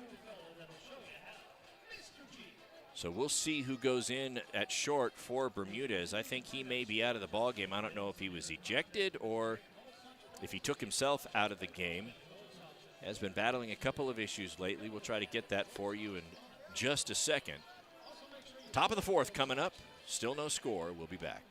So we'll see who goes in at short for Bermudez. I think he may be out of the ball game. I don't know if he was ejected or if he took himself out of the game. Has been battling a couple of issues lately. We'll try to get that for you in just a second. Top of the fourth coming up. Still no score. We'll be back.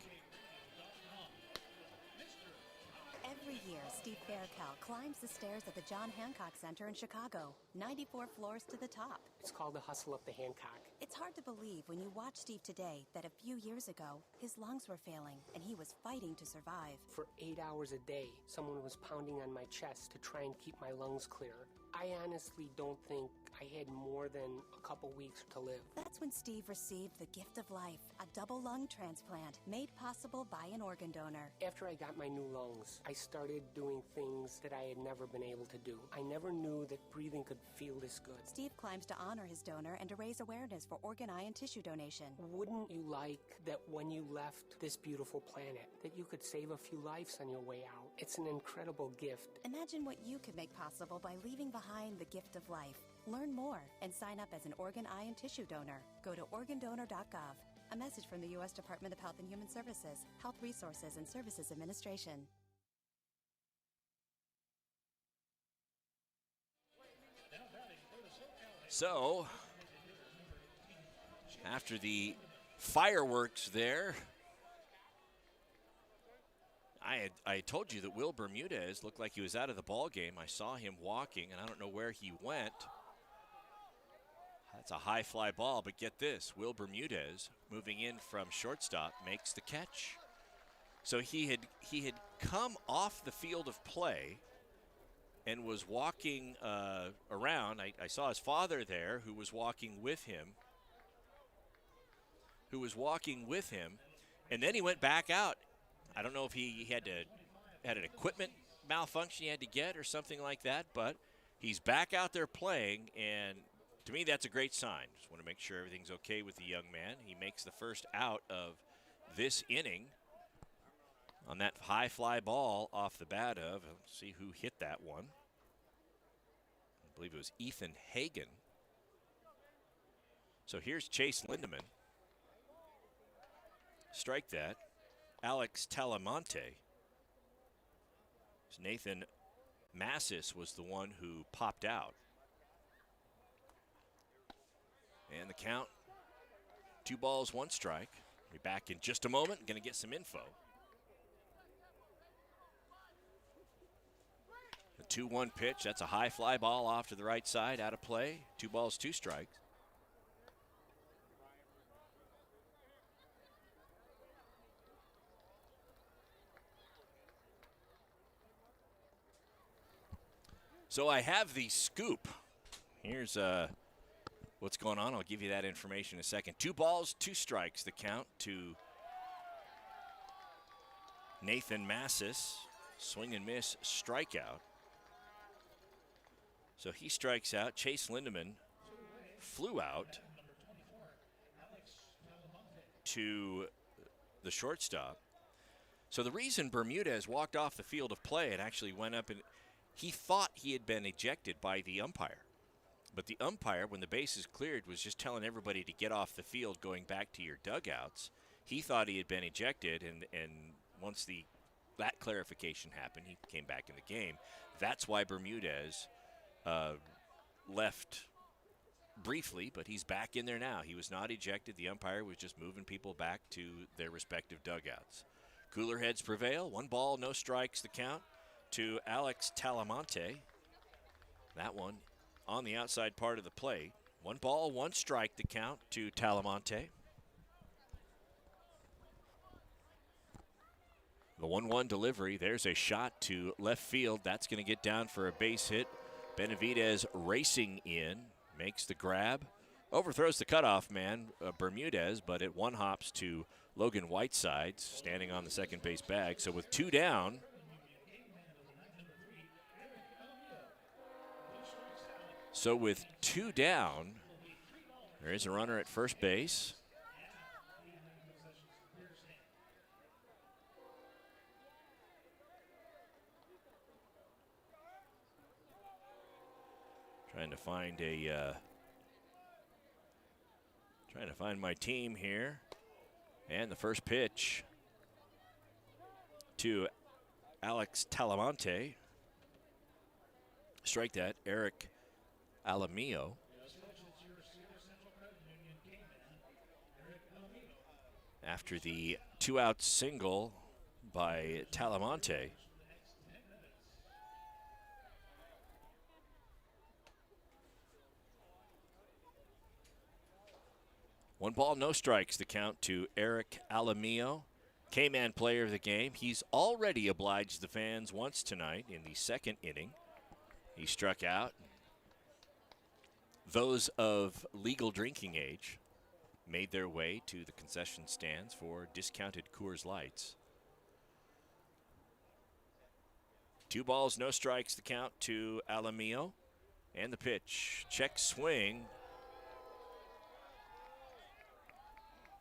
Every year, Steve Faircal climbs the stairs at the John Hancock Center in Chicago, 94 floors to the top. It's called the hustle up the Hancock. It's hard to believe when you watch Steve today that a few years ago, his lungs were failing and he was fighting to survive. For 8 hours a day, someone was pounding on my chest to try and keep my lungs clear. I honestly don't think I had more than a couple weeks to live. That's when Steve received the gift of life, a double lung transplant made possible by an organ donor. After I got my new lungs, I started doing things that I had never been able to do. I never knew that breathing could feel this good. Steve climbs to honor his donor and to raise awareness for organ, eye, and tissue donation. Wouldn't you like that when you left this beautiful planet, that you could save a few lives on your way out? It's an incredible gift. Imagine what you could make possible by leaving behind the gift of life. Learn more and sign up as an organ, eye, and tissue donor. Go to organdonor.gov. A message from the U.S. Department of Health and Human Services, Health Resources and Services Administration. So, after the fireworks there, I told you that Will Bermudez looked like he was out of the ball game. I saw him walking, and I don't know where he went. That's a high fly ball, but get this. Will Bermudez, moving in from shortstop, makes the catch. So he had come off the field of play and was walking around. I saw his father there who was walking with him. And then he went back out. I don't know if he had an equipment malfunction he had to get or something like that, but he's back out there playing, and to me that's a great sign. Just want to make sure everything's okay with the young man. He makes the first out of this inning on that high fly ball off the bat of, let's see who hit that one. I believe it was Ethan Hagen. So here's Chase Lindemann. Strike that. Alex Talamonte. Nathan Massis was the one who popped out. And the count, 2 balls, 1 strike. We'll be back in just a moment. Going to get some info. The 2-1 pitch. That's a high fly ball off to the right side, out of play. 2 balls, 2 strikes. So I have the scoop. Here's what's going on. I'll give you that information in a second. 2 balls, 2 strikes, the count to Nathan Massis. Swing and miss, strikeout. So he strikes out. Chase Lindemann flew out to the shortstop. So the reason Bermudez walked off the field of play and actually went up and he thought he had been ejected by the umpire. But the umpire, when the bases cleared, was just telling everybody to get off the field going back to your dugouts. He thought he had been ejected, and once that clarification happened, he came back in the game. That's why Bermudez left briefly, but he's back in there now. He was not ejected. The umpire was just moving people back to their respective dugouts. Cooler heads prevail. 1 ball, no strikes, the count to Alex Talamonte. That one on the outside part of the plate. 1 ball, 1 strike, the count to Talamonte. The 1-1 delivery. There's a shot to left field. That's going to get down for a base hit. Benavidez racing in, makes the grab. Overthrows the cutoff man, Bermudez, but it 1-hops to Logan Whiteside, standing on the second base bag. So with 2 down, there is a runner at first base. Trying to find my team here. And the first pitch to Alex Talamonte. Strike that, Eric Alamillo. After the 2-out single by Talamonte. One ball, no strikes, the count to Eric Alamillo, K-Man player of the game. He's already obliged the fans once tonight in the second inning. He struck out. Those of legal drinking age made their way to the concession stands for discounted Coors Lights. 2 balls, no strikes, the count to Alamillo. And the pitch, check swing.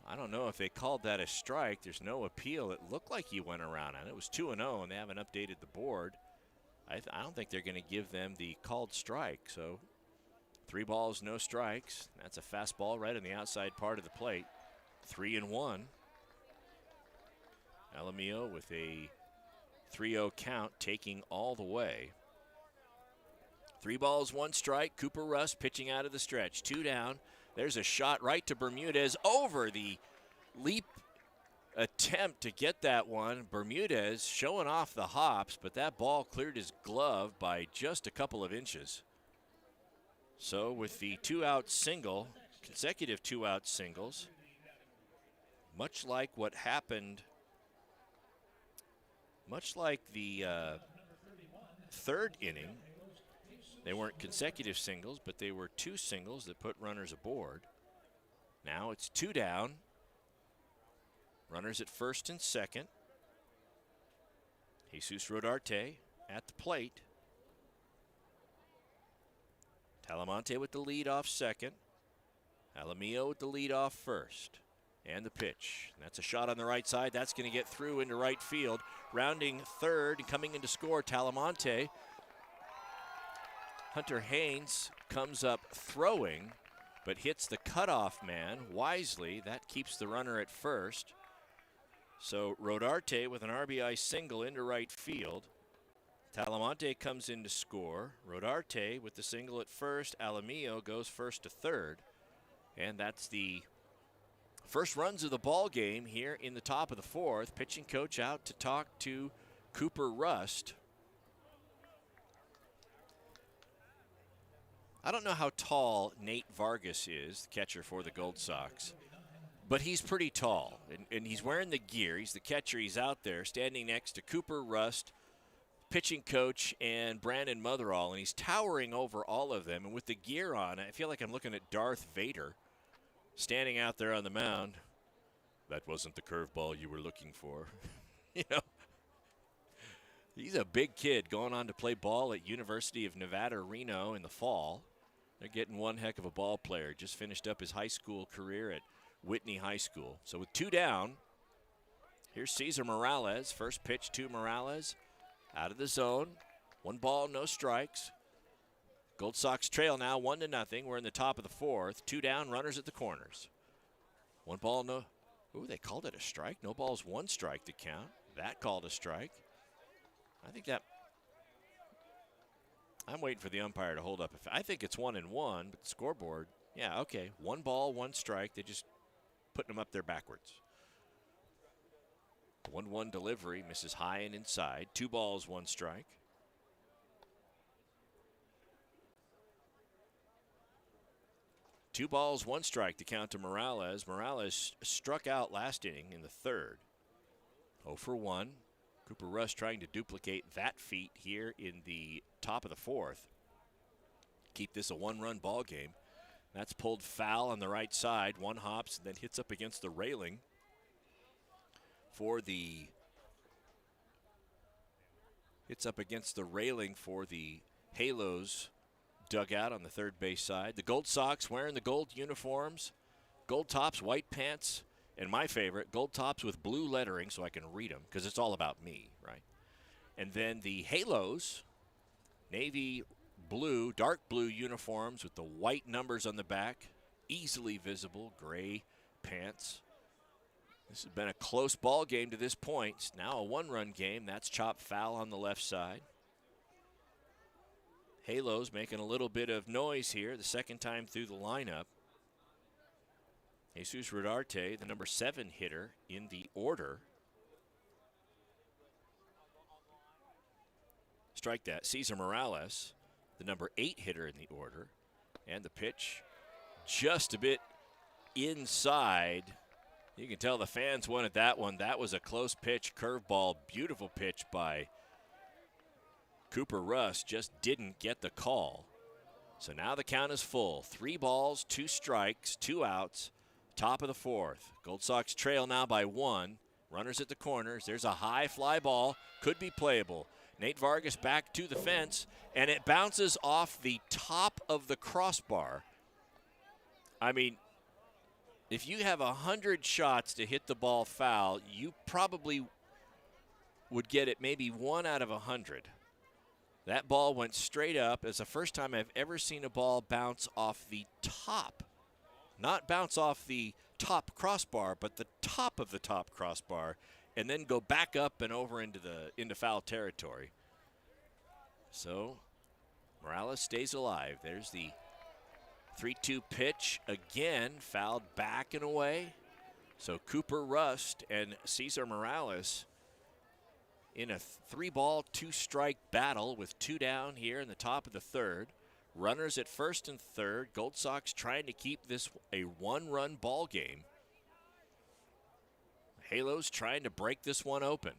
I don't know if they called that a strike. There's no appeal. It looked like he went around on it. It was 2-0, and they haven't updated the board. I don't think they're going to give them the called strike. So 3 balls, no strikes. That's a fastball right on the outside part of the plate. 3-1. Alamillo with a 3-0 count, taking all the way. 3 balls, 1 strike. Cooper Rust pitching out of the stretch. 2 down. There's a shot right to Bermudez over the leap attempt to get that one. Bermudez showing off the hops, but that ball cleared his glove by just a couple of inches. So with the 2-out single, consecutive 2-out singles, much like what happened, much like the third inning, they weren't consecutive singles, but they were 2 singles that put runners aboard. Now it's 2 down. Runners at first and second. Jesus Rodarte at the plate. Talamonte with the lead off second. Alamillo with the lead off first. And the pitch. That's a shot on the right side. That's going to get through into right field. Rounding third and coming in to score, Talamonte. Hunter Haynes comes up throwing, but hits the cutoff man wisely. That keeps the runner at first. So Rodarte with an RBI single into right field. Talamonte comes in to score. Rodarte with the single at first. Alamillo goes first to third. And that's the first runs of the ball game here in the top of the 4th. Pitching coach out to talk to Cooper Rust. I don't know how tall Nate Vargas is, the catcher for the Gold Sox, but he's pretty tall, and he's wearing the gear. He's the catcher. He's out there standing next to Cooper Rust, pitching coach, and Brandon Motherall, and he's towering over all of them. And with the gear on, I feel like I'm looking at Darth Vader standing out there on the mound. That wasn't the curveball you were looking for. You know, he's a big kid going on to play ball at University of Nevada, Reno in the fall. They're getting one heck of a ball player. Just finished up his high school career at Whitney High School. So with 2 down, here's Cesar Morales. First pitch to Morales. Out of the zone. 1 ball, no strikes. Gold Sox trail now 1-0. We're in the top of the 4th. 2 down, runners at the corners. 1 ball, no. Ooh, they called it a strike. No balls, 1 strike to count. That called a strike. I think that. I'm waiting for the umpire to hold up. I think it's 1-1, but the scoreboard, yeah, okay. 1 ball, 1 strike. They just putting them up there backwards. 1-1 delivery, misses high and inside. 2 balls, 1 strike. Two balls, 1 strike to count to Morales. Morales struck out last inning in the 3rd. 0 for 1. Cooper Rust trying to duplicate that feat here in the top of the 4th. Keep this a 1-run ball game. That's pulled foul on the right side. 1 hops and then hits up against the railing for the Halos dugout on the third base side. The Gold Sox wearing the gold uniforms, gold tops, white pants, and my favorite, gold tops with blue lettering so I can read them because it's all about me, right? And then the Halos, navy blue, dark blue uniforms with the white numbers on the back, easily visible, gray pants. This has been a close ball game to this point. It's now a 1-run game. That's chopped foul on the left side. Halos making a little bit of noise here the second time through the lineup. Jesus Rodarte, the number 7 hitter in the order. Strike that. Cesar Morales, the number 8 hitter in the order. And the pitch just a bit inside. You can tell the fans wanted that one. That was a close pitch, curveball, beautiful pitch by Cooper Rust. Just didn't get the call. So now the count is full. 3 balls, 2 strikes, 2 outs. Top of the 4th. Gold Sox trail now by 1. Runners at the corners. There's a high fly ball. Could be playable. Nate Vargas back to the fence, and it bounces off the top of the crossbar. I mean, if you have 100 shots to hit the ball foul, you probably would get it maybe 1 out of 100. That ball went straight up. It's the first time I've ever seen a ball bounce off the top. Not bounce off the top crossbar, but the top of the top crossbar, and then go back up and over into foul territory. So Morales stays alive. There's the 3-2 pitch, again fouled back and away. So Cooper Rust and Cesar Morales in a 3-ball, 2-strike battle with 2 down here in the top of the third. Runners at first and third. Gold Sox trying to keep this a 1-run ball game. Halos trying to break this one open.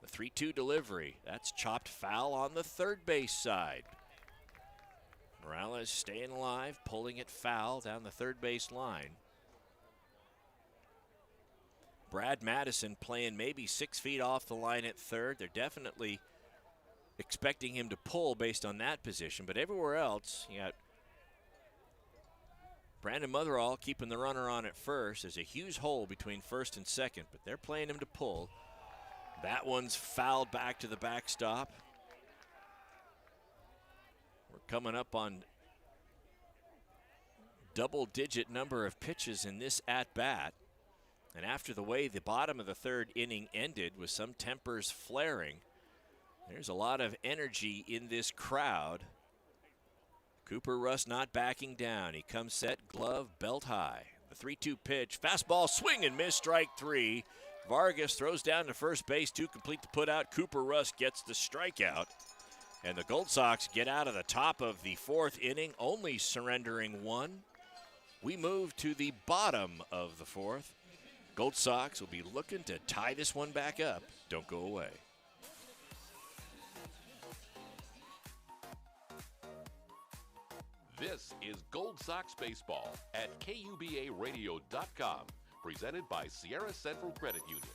The 3-2 delivery. That's chopped foul on the third base side. Morales staying alive, pulling it foul down the third base line. Brad Madison playing maybe 6 feet off the line at third. They're definitely expecting him to pull based on that position, but everywhere else, you got Brandon Motherall keeping the runner on at first. There's a huge hole between first and second, but they're playing him to pull. That one's fouled back to the backstop. We're coming up on double-digit number of pitches in this at-bat. And after the way the bottom of the third inning ended with some tempers flaring, there's a lot of energy in this crowd. Cooper Rust not backing down. He comes set, glove, belt high. The 3-2 pitch, fastball, swing and miss, strike 3. Vargas throws down to first base to complete the putout. Cooper Rust gets the strikeout. And the Gold Sox get out of the top of the fourth inning, only surrendering 1. We move to the bottom of the fourth. Gold Sox will be looking to tie this one back up. Don't go away. This is Gold Sox Baseball at KUBARadio.com, presented by Sierra Central Credit Union.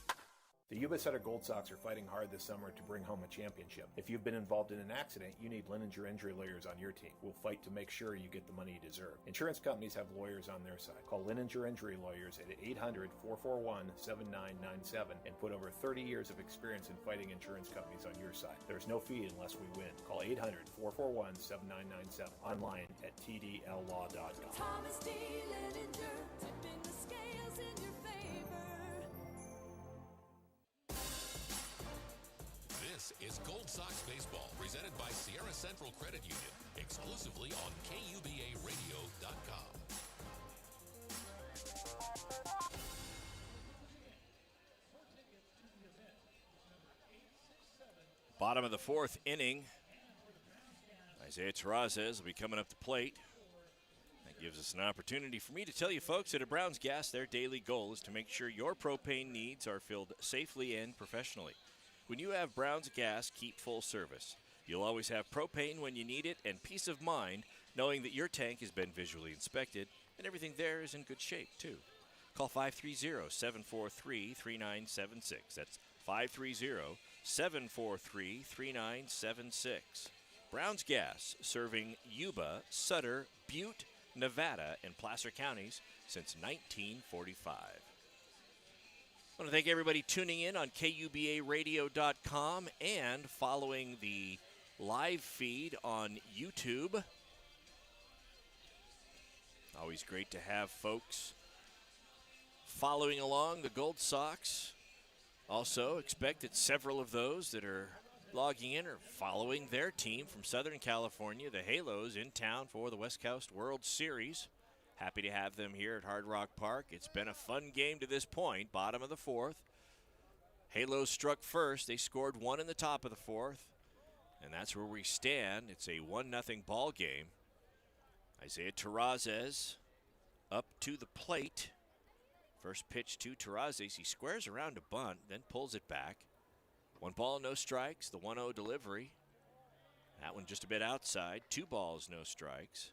The Yuba Sutter Gold Sox are fighting hard this summer to bring home a championship. If you've been involved in an accident, you need Lininger Injury Lawyers on your team. We'll fight to make sure you get the money you deserve. Insurance companies have lawyers on their side. Call Lininger Injury Lawyers at 800-441-7997 and put over 30 years of experience in fighting insurance companies on your side. There's no fee unless we win. Call 800-441-7997. Online at tdllaw.com. Thomas D. Lininger, tipping the scales in your favor. This is Gold Sox Baseball, presented by Sierra Central Credit Union, exclusively on KUBARadio.com. Bottom of the fourth inning. Isaiah Terrazas will be coming up the plate. That gives us an opportunity for me to tell you folks that at Brown's Gas, their daily goal is to make sure your propane needs are filled safely and professionally. When you have Brown's Gas, keep full service. You'll always have propane when you need it and peace of mind knowing that your tank has been visually inspected and everything there is in good shape, too. Call 530-743-3976. That's 530-743-3976. Brown's Gas, serving Yuba, Sutter, Butte, Nevada, and Placer counties since 1945. I want to thank everybody tuning in on KUBARadio.com and following the live feed on YouTube. Always great to have folks following along the Gold Sox. Also, expect that several of those that are logging in are following their team from Southern California, the Halos, in town for the West Coast World Series. Happy to have them here at Hard Rock Park. It's been a fun game to this point, bottom of the fourth. Halos struck first. They scored 1 in the top of the fourth, and that's where we stand. It's a 1-0 ball game. Isaiah Terrazas up to the plate. First pitch to Terrazas. He squares around a bunt, then pulls it back. 1 ball, no strikes. The 1-0 delivery. That one just a bit outside. 2 balls, no strikes.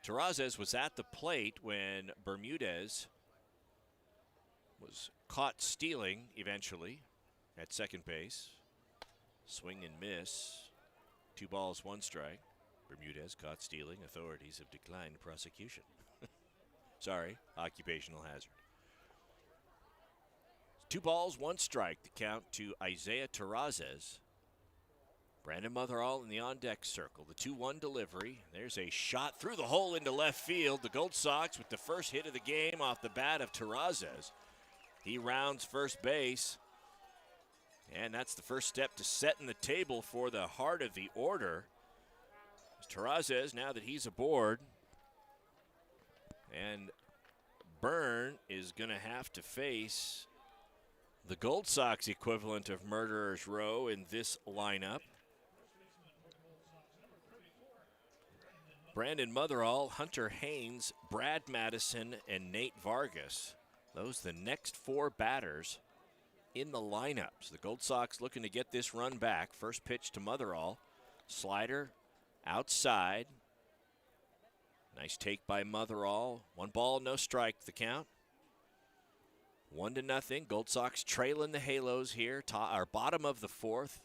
Terrazas was at the plate when Bermudez was caught stealing eventually at second base. Swing and miss. 2 balls, 1 strike. Bermudez caught stealing. Authorities have declined prosecution. Sorry, occupational hazard. 2 balls, 1 strike. The count to Isaiah Terrazas. Brandon Motherall in the on-deck circle. The 2-1 delivery. There's a shot through the hole into left field. The Gold Sox with the first hit of the game off the bat of Terrazas. He rounds first base. And that's the first step to setting the table for the heart of the order. Terrazas, now that he's aboard. And Byrne is going to have to face the Gold Sox equivalent of Murderer's Row in this lineup. Brandon Motherall, Hunter Haynes, Brad Madison, and Nate Vargas. Those the next 4 batters in the lineups. The Gold Sox looking to get this run back. First pitch to Motherall. Slider outside. Nice take by Motherall. 1 ball, no strike, the count. 1-0. Gold Sox trailing the Halos here. Bottom of the 4th.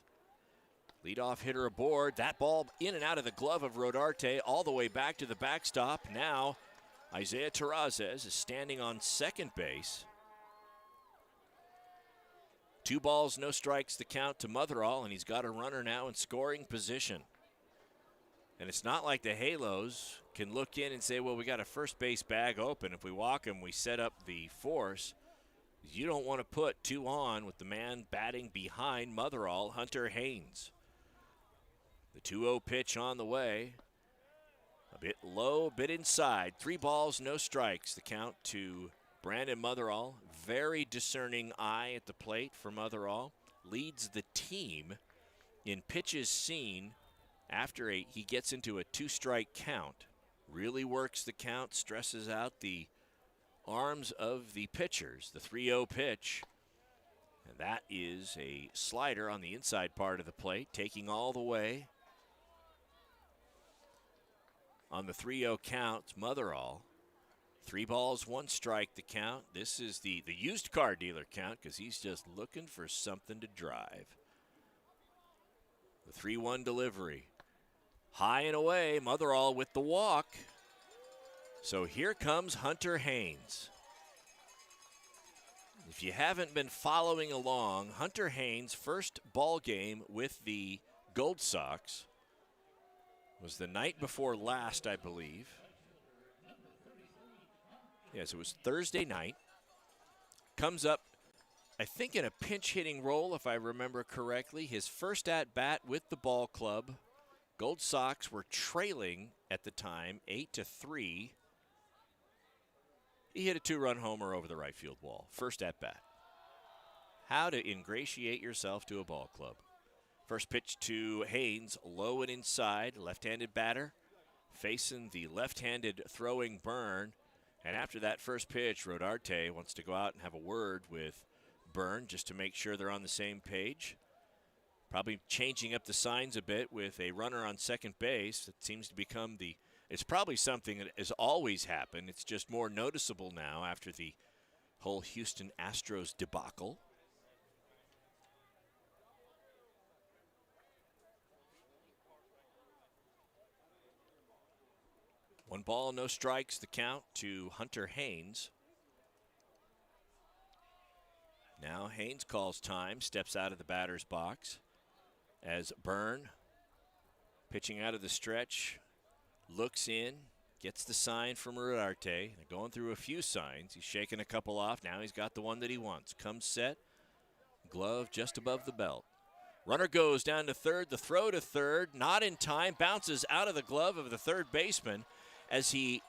Leadoff hitter aboard. That ball in and out of the glove of Rodarte all the way back to the backstop. Now Isaiah Terrazas is standing on second base. 2 balls, no strikes, the count to Motherall, and he's got a runner now in scoring position. And it's not like the Halos can look in and say, well, we got a first base bag open. If we walk him, we set up the force. You don't want to put 2 on with the man batting behind Motherall, Hunter Haynes. The 2-0 pitch on the way. A bit low, a bit inside. 3 balls, no strikes. The count to Brandon Motherall. Very discerning eye at the plate for Motherall. Leads the team in pitches seen after he gets into a 2-strike count. Really works the count, stresses out the arms of the pitchers. The 3-0 pitch. And that is a slider on the inside part of the plate, taking all the way. On the 3-0 count, Motherall. 3 balls, 1 strike, the count. This is the used car dealer count because he's just looking for something to drive. The 3-1 delivery. High and away, Motherall with the walk. So here comes Hunter Haynes. If you haven't been following along, Hunter Haynes' first ball game with the Gold Sox was the night before last, I believe. Yes, it was Thursday night. Comes up, I think, in a pinch hitting role, if I remember correctly. His first at bat with the ball club. Gold Sox were trailing at the time, 8-3. He hit a 2-run homer over the right field wall. First at bat. How to ingratiate yourself to a ball club. First pitch to Haynes, low and inside, left-handed batter, facing the left-handed throwing Byrne. And after that first pitch, Rodarte wants to go out and have a word with Byrne just to make sure they're on the same page. Probably changing up the signs a bit with a runner on second base. It seems to become it's probably something that has always happened. It's just more noticeable now after the whole Houston Astros debacle. One ball, no strikes, the count to Hunter Haynes. Now Haynes calls time, steps out of the batter's box as Byrne, pitching out of the stretch, looks in, gets the sign from Rodarte. They're going through a few signs. He's shaking a couple off. Now he's got the one that he wants. Comes set, glove just above the belt. Runner goes down to third. The throw to third, not in time, bounces out of the glove of the third baseman as he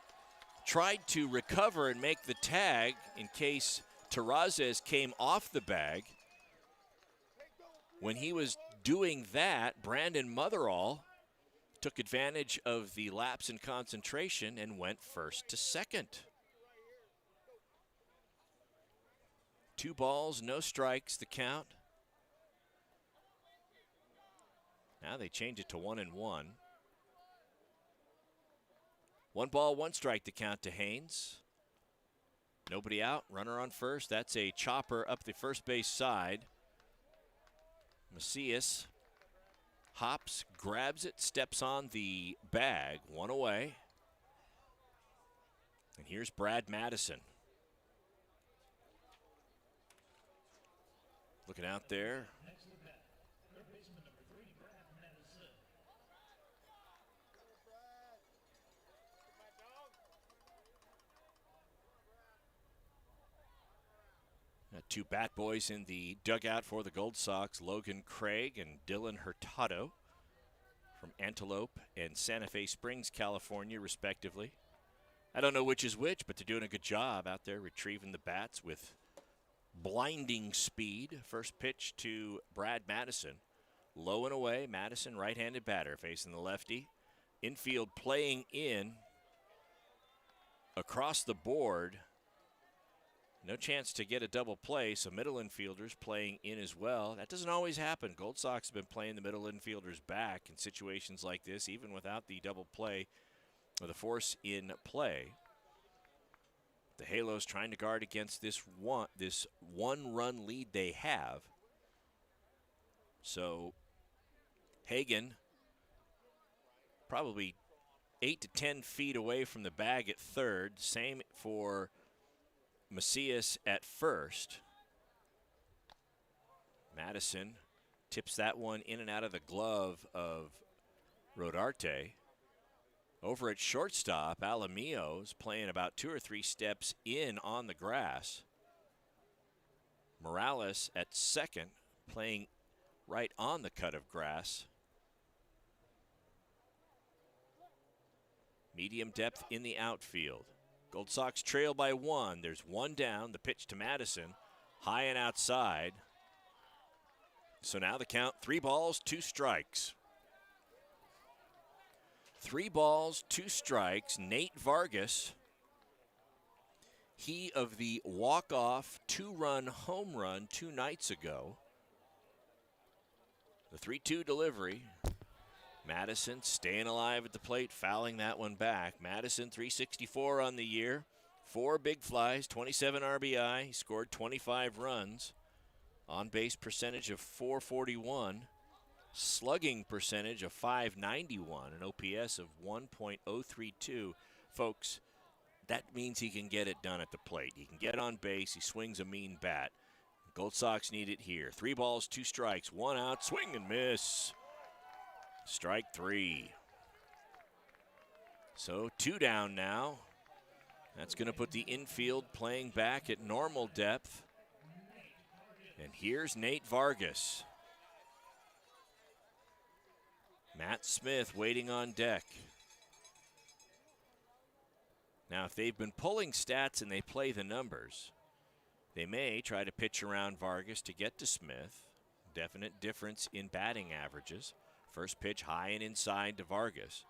tried to recover and make the tag in case Terrazas came off the bag. When he was doing that, Brandon Motherall took advantage of the lapse in concentration and went first to second. 2 balls, no strikes, the count. Now they change it to 1-1. 1 ball, 1 strike to count to Haynes. Nobody out, runner on first. That's a chopper up the first base side. Macias hops, grabs it, steps on the bag, 1 away. And here's Brad Madison. Looking out there. Two bat boys in the dugout for the Gold Sox, Logan Craig and Dylan Hurtado from Antelope and Santa Fe Springs, California, respectively. I don't know which is which, but they're doing a good job out there retrieving the bats with blinding speed. First pitch to Brad Madison. Low and away, Madison, right-handed batter, facing the lefty. Infield playing in across the board. No chance to get a double play, so middle infielders playing in as well. That doesn't always happen. Gold Sox have been playing the middle infielders back in situations like this, even without the double play or the force in play. The Halos trying to guard against this one-run lead they have. So Hagan probably 8 to 10 feet away from the bag at third. Same for Macias at first. Madison tips that one in and out of the glove of Rodarte. Over at shortstop, Alamillo's playing about 2 or 3 steps in on the grass. Morales at second, playing right on the cut of grass. Medium depth in the outfield. Gold Sox trail by 1. There's 1 down. The pitch to Madison. High and outside. So now the count, 3 balls, 2 strikes. 3 balls, 2 strikes. Nate Vargas. He of the walk-off 2-run home run 2 nights ago. The 3-2 delivery. Madison staying alive at the plate, fouling that one back. Madison, 364 on the year, 4 big flies, 27 RBI. He scored 25 runs. On-base percentage of .441. Slugging percentage of .591. An OPS of 1.032. Folks, that means he can get it done at the plate. He can get on base. He swings a mean bat. Gold Sox need it here. 3 balls, 2 strikes, 1 out, swing and miss. Strike 3. So 2 down now. That's going to put the infield playing back at normal depth. And here's Nate Vargas. Matt Smith waiting on deck. Now, if they've been pulling stats and they play the numbers, they may try to pitch around Vargas to get to Smith. Definite difference in batting averages. First pitch high and inside to Vargas.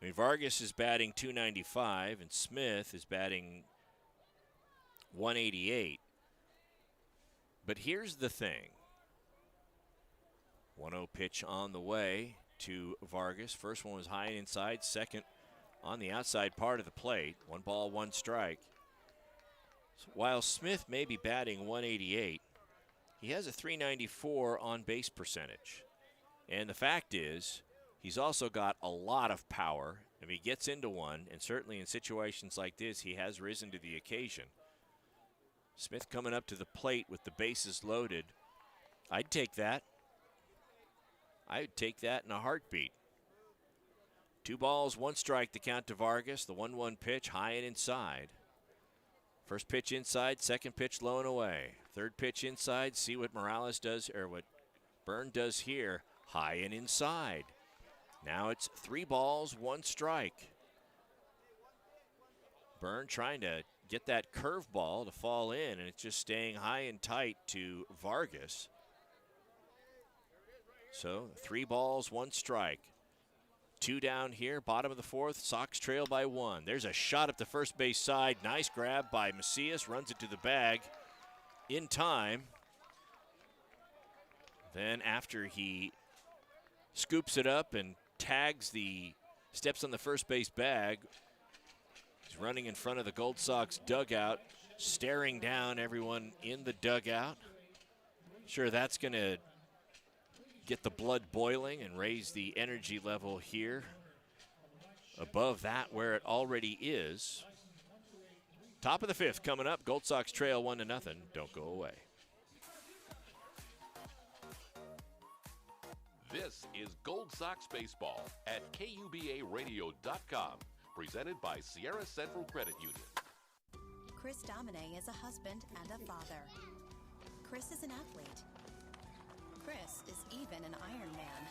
I mean, Vargas is batting .295 and Smith is batting .188. But here's the thing. 1-0 pitch on the way to Vargas. First one was high and inside. Second on the outside part of the plate. 1 ball, 1 strike. So while Smith may be batting .188, he has a .394 on base percentage. And the fact is, he's also got a lot of power. If he gets into one, and certainly in situations like this, he has risen to the occasion. Smith coming up to the plate with the bases loaded. I'd take that. I'd take that in a heartbeat. 2 balls, 1 strike, the count to Vargas. The 1-1 pitch, high and inside. First pitch inside, second pitch low and away. Third pitch inside, see what Morales does, or what Byrne does here. High and inside. Now it's 3 balls, 1 strike. Byrne trying to get that curveball to fall in, and it's just staying high and tight to Vargas. So 3 balls, 1 strike. 2 down here, bottom of the 4th. Sox trail by 1. There's a shot up the first base side. Nice grab by Macias. Runs it to the bag in time. Then after he scoops it up and tags steps on the first base bag. He's running in front of the Gold Sox dugout, staring down everyone in the dugout. Sure, that's going to get the blood boiling and raise the energy level here above that where it already is. Top of the 5th coming up. Gold Sox trail 1-0. Don't go away. This is Gold Sox Baseball at KUBARadio.com, presented by Sierra Central Credit Union. Chris Domine is a husband and a father. Chris is an athlete. Chris is even an Ironman.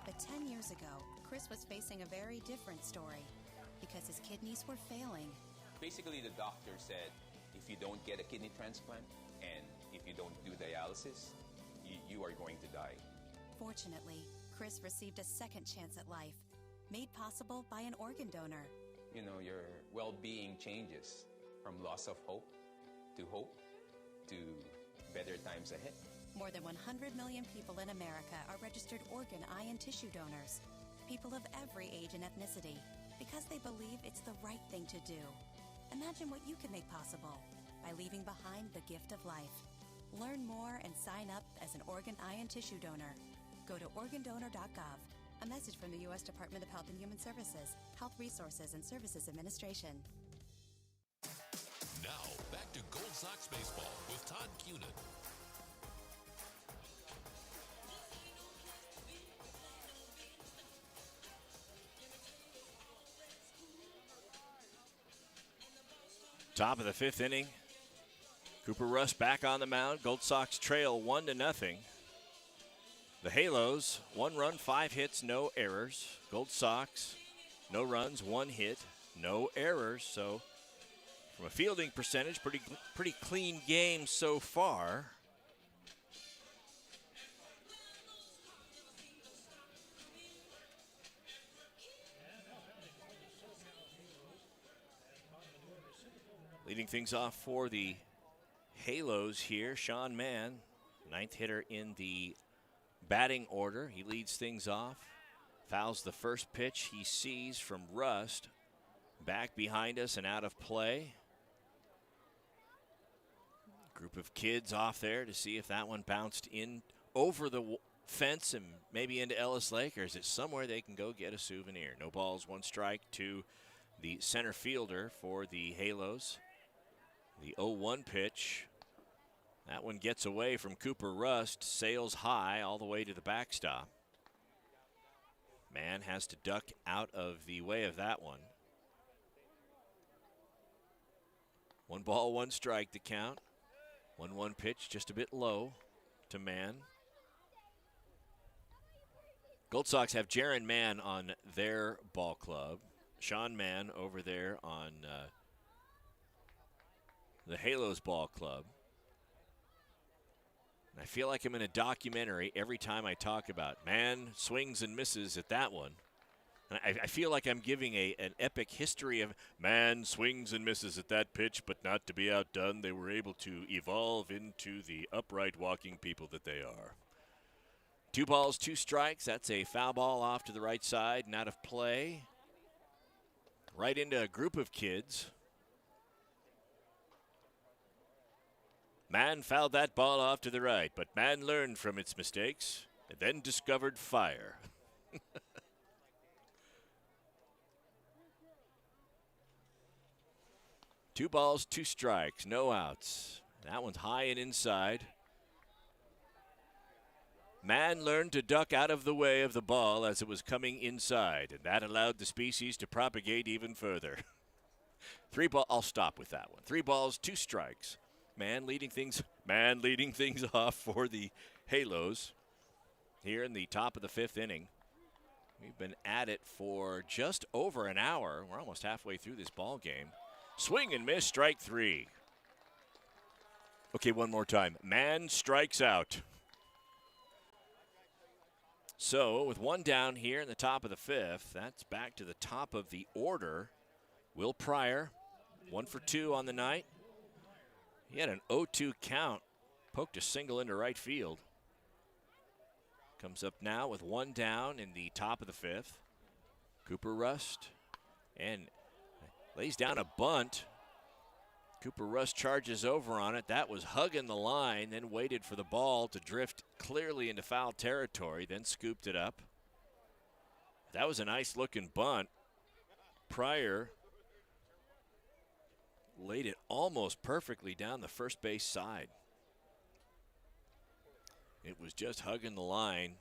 But 10 years ago, Chris was facing a very different story because his kidneys were failing. Basically, the doctor said, if you don't get a kidney transplant and if you don't do dialysis, you are going to die. Fortunately, Chris received a second chance at life, made possible by an organ donor. You know, your well-being changes from loss of hope to better times ahead. More than 100 million people in America are registered organ, eye, and tissue donors. People of every age and ethnicity, because they believe it's the right thing to do. Imagine what you can make possible by leaving behind the gift of life. Learn more and sign up as an organ, eye, and tissue donor. Go to organdonor.gov. A message from the U.S. Department of Health and Human Services, Health Resources and Services Administration. Now, back to Gold Sox Baseball with Todd Cunin. Top of the 5th inning. Cooper Rush back on the mound. Gold Sox trail 1-0. The Halos, 1 run, 5 hits, no errors. Gold Sox, no runs, 1 hit, no errors. So from a fielding percentage, pretty clean game so far. Leading things off for the Halos here, Sean Mann, 9th hitter in the batting order. He leads things off, fouls the first pitch he sees from Rust. Back behind us and out of play. Group of kids off there to see if that one bounced in over the fence and maybe into Ellis Lake, or is it somewhere they can go get a souvenir? No balls, 1 strike to the center fielder for the Halos. The 0-1 pitch. That one gets away from Cooper Rust, sails high all the way to the backstop. Mann has to duck out of the way of that one. 1 ball, 1 strike to count. 1-1 pitch, just a bit low to Mann. Gold Sox have Jaron Mann on their ball club. Sean Mann over there on the Halos ball club. And I feel like I'm in a documentary every time I talk about Mann swings and misses at that one. And I feel like I'm giving an epic history of Mann swings and misses at that pitch, but not to be outdone. They were able to evolve into the upright walking people that they are. 2 balls, 2 strikes. That's a foul ball off to the right side and out of play. Right into a group of kids. Mann fouled that ball off to the right, but Mann learned from its mistakes and then discovered fire. 2 balls, 2 strikes, no outs. That one's high and inside. Mann learned to duck out of the way of the ball as it was coming inside, and that allowed the species to propagate even further. 3 ball. I'll stop with that one. 3 balls, 2 strikes. Mann leading things off for the Halos here in the top of the 5th inning. We've been at it for just over an hour. We're almost halfway through this ball game. Swing and miss, strike 3. Okay, one more time. Mann strikes out. So with 1 down here in the top of the 5th, that's back to the top of the order. Will Pryor, 1 for 2 on the night. He had an 0-2 count, poked a single into right field. Comes up now with 1 down in the top of the 5th. Cooper Rust and lays down a bunt. Cooper Rust charges over on it. That was hugging the line, then waited for the ball to drift clearly into foul territory, then scooped it up. That was a nice looking bunt. Pryor laid it almost perfectly down the first base side. It was just hugging the line.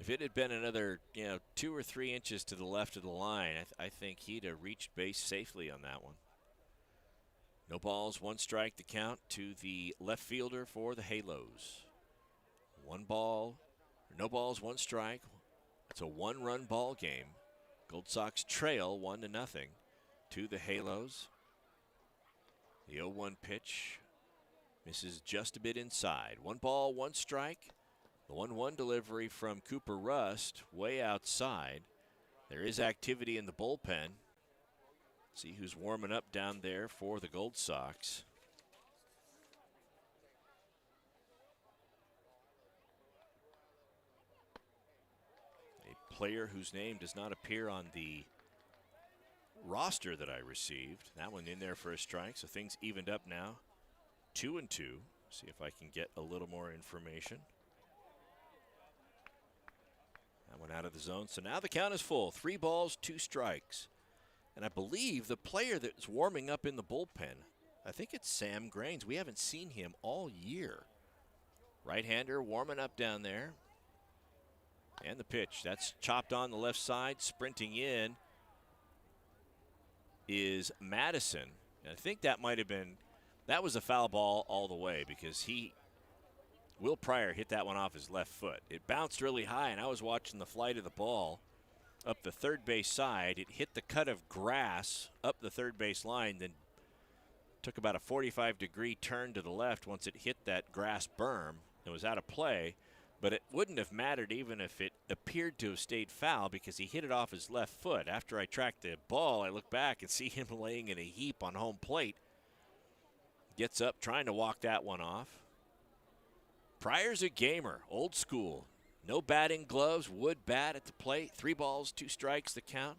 If it had been another, 2 or 3 inches to the left of the line, I think he'd have reached base safely on that one. No balls, 1 strike to count to the left fielder for the Halos. 1 ball, no balls, 1 strike. It's a 1-run ball game. Gold Sox trail 1-0 to the Halos. The 0-1 pitch misses just a bit inside. 1 ball, 1 strike. The 1-1 delivery from Cooper Rust way outside. There is activity in the bullpen. See who's warming up down there for the Gold Sox. A player whose name does not appear on the roster that I received. That one in there for a strike, so things evened up now. 2-2. See if I can get a little more information. That one out of the zone. So now the count is full. 3 balls, 2 strikes. And I believe the player that's warming up in the bullpen, I think it's Sam Grains. We haven't seen him all year. Right-hander warming up down there. And the pitch. That's chopped on the left side. Sprinting in is Madison. And I think that might have been, that was a foul ball all the way because Will Pryor hit that one off his left foot. It bounced really high, and I was watching the flight of the ball up the third base side. It hit the cut of grass up the third base line, then took about a 45-degree turn to the left once it hit that grass berm. It was out of play, but it wouldn't have mattered even if it appeared to have stayed foul because he hit it off his left foot. After I tracked the ball, I look back and see him laying in a heap on home plate. Gets up trying to walk that one off. Pryor's a gamer, old school. No batting gloves, wood bat at the plate. 3 balls, 2 strikes the count.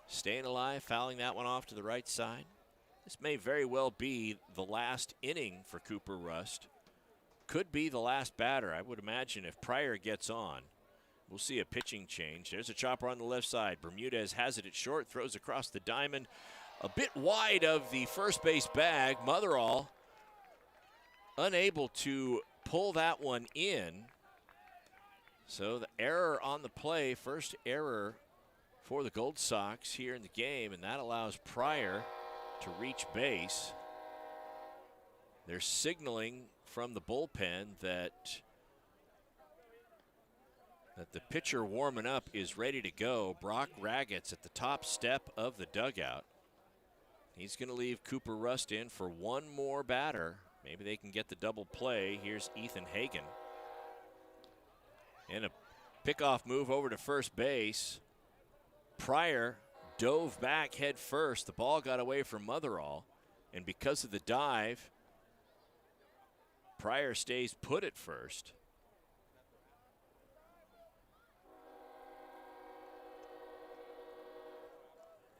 Staying alive, fouling that one off to the right side. This may very well be the last inning for Cooper Rust. Could be the last batter. I would imagine if Pryor gets on, we'll see a pitching change. There's a chopper on the left side. Bermudez has it at short, throws across the diamond. A bit wide of the first base bag. Motherall unable to pull that one in. So the error on the play, first error for the Gold Sox here in the game, and that allows Pryor to reach base. They're signaling from the bullpen that the pitcher warming up is ready to go. Brock Raggets at the top step of the dugout. He's going to leave Cooper Rust in for 1 more batter. Maybe they can get the double play. Here's Ethan Hagen. And a pickoff move over to first base. Pryor dove back head first. The ball got away from Motherall. And because of the dive, Pryor stays put at first.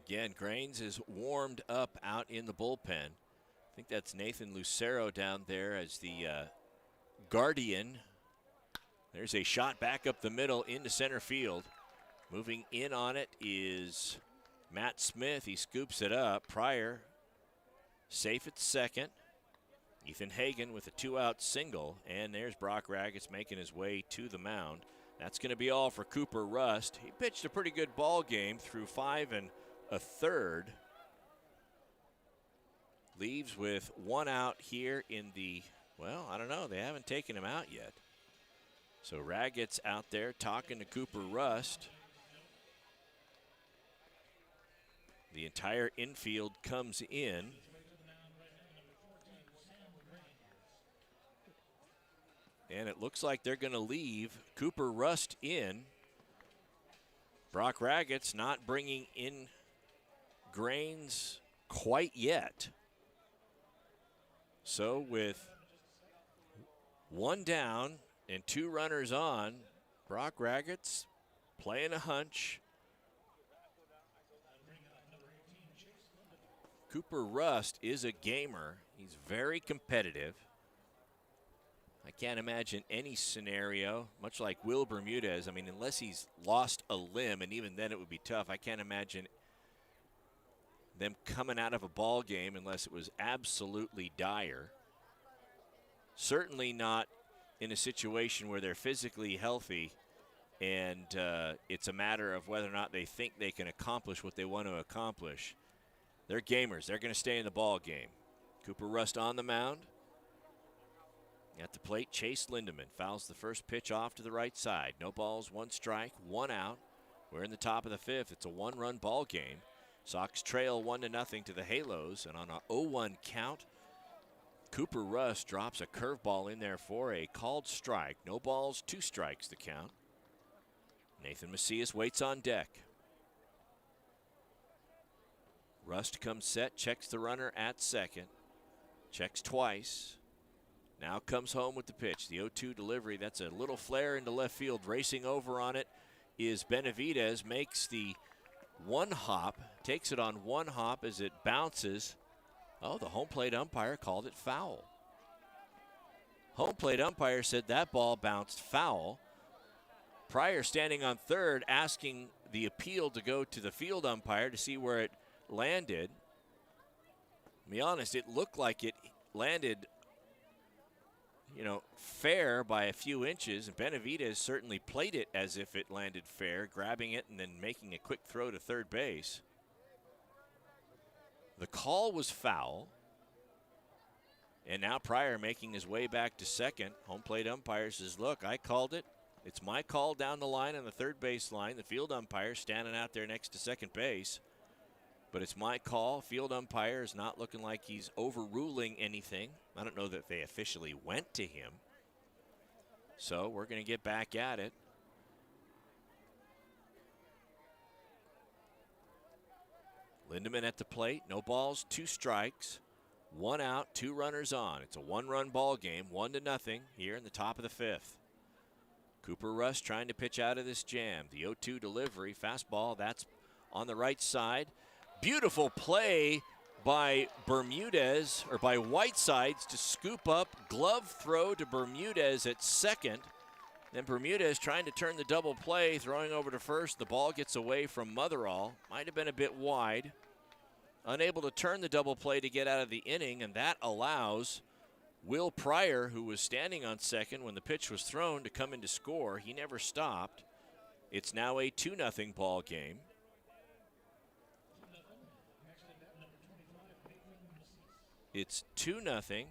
Again, Grains is warmed up out in the bullpen. I think that's Nathan Lucero down there as the guardian. There's a shot back up the middle into center field. Moving in on it is Matt Smith. He scoops it up. Pryor safe at second. Ethan Hagen with a 2-out single. And there's Brock Raggets making his way to the mound. That's going to be all for Cooper Rust. He pitched a pretty good ball game through 5 1/3. Leaves with 1 out here in the, well, I don't know. They haven't taken him out yet. So Raggets out there talking to Cooper Rust. The entire infield comes in. And it looks like they're going to leave Cooper Rust in. Brock Raggets not bringing in Grains quite yet. So with 1 down and 2 runners on, Brock Raggets playing a hunch. Cooper Rust is a gamer. He's very competitive. I can't imagine any scenario, much like Will Bermudez. I mean, unless he's lost a limb, and even then it would be tough. I can't imagine them coming out of a ball game unless it was absolutely dire. Certainly not in a situation where they're physically healthy and it's a matter of whether or not they think they can accomplish what they want to accomplish. They're gamers. They're going to stay in the ball game. Cooper Rust on the mound. At the plate, Chase Lindeman fouls the first pitch off to the right side. No balls, one strike, one out. We're in the top of the fifth. It's a one-run ball game. Sox trail 1-0 to the Halos, and on a 0-1 count, Cooper Rust drops a curveball in there for a called strike. No balls, two strikes the count. Nathan Macias waits on deck. Rust comes set, checks the runner at second. Checks twice. Now comes home with the pitch. The 0-2 delivery. That's a little flare into left field. Racing over on it is Benavidez. Makes the one hop. Takes it on one hop as it bounces. Oh, the home plate umpire called it foul. Home plate umpire said that ball bounced foul. Pryor standing on third asking the appeal to go to the field umpire to see where it landed. To be honest, it looked like it landed, fair by a few inches, and Benavidez certainly played it as if it landed fair, grabbing it and then making a quick throw to third base. The call was foul, and now Pryor making his way back to second. Home plate umpire says, look, I called it. It's my call down the line on the third base line. The field umpire standing out there next to second base. But it's my call. Field umpire is not looking like he's overruling anything. I don't know that they officially went to him. So we're going to get back at it. Lindeman at the plate. No balls, two strikes. One out, two runners on. It's a one-run ball game, 1-0 here in the top of the fifth. Cooper Rust trying to pitch out of this jam. The 0-2 delivery, fastball, that's on the right side. Beautiful play by Bermudez, or by Whitesides, to scoop up. Glove throw to Bermudez at second. Then Bermudez trying to turn the double play, throwing over to first. The ball gets away from Motherall. Might have been a bit wide. Unable to turn the double play to get out of the inning, and that allows Will Pryor, who was standing on second when the pitch was thrown, to come in to score. He never stopped. It's now a 2-0 ball game. It's 2-0.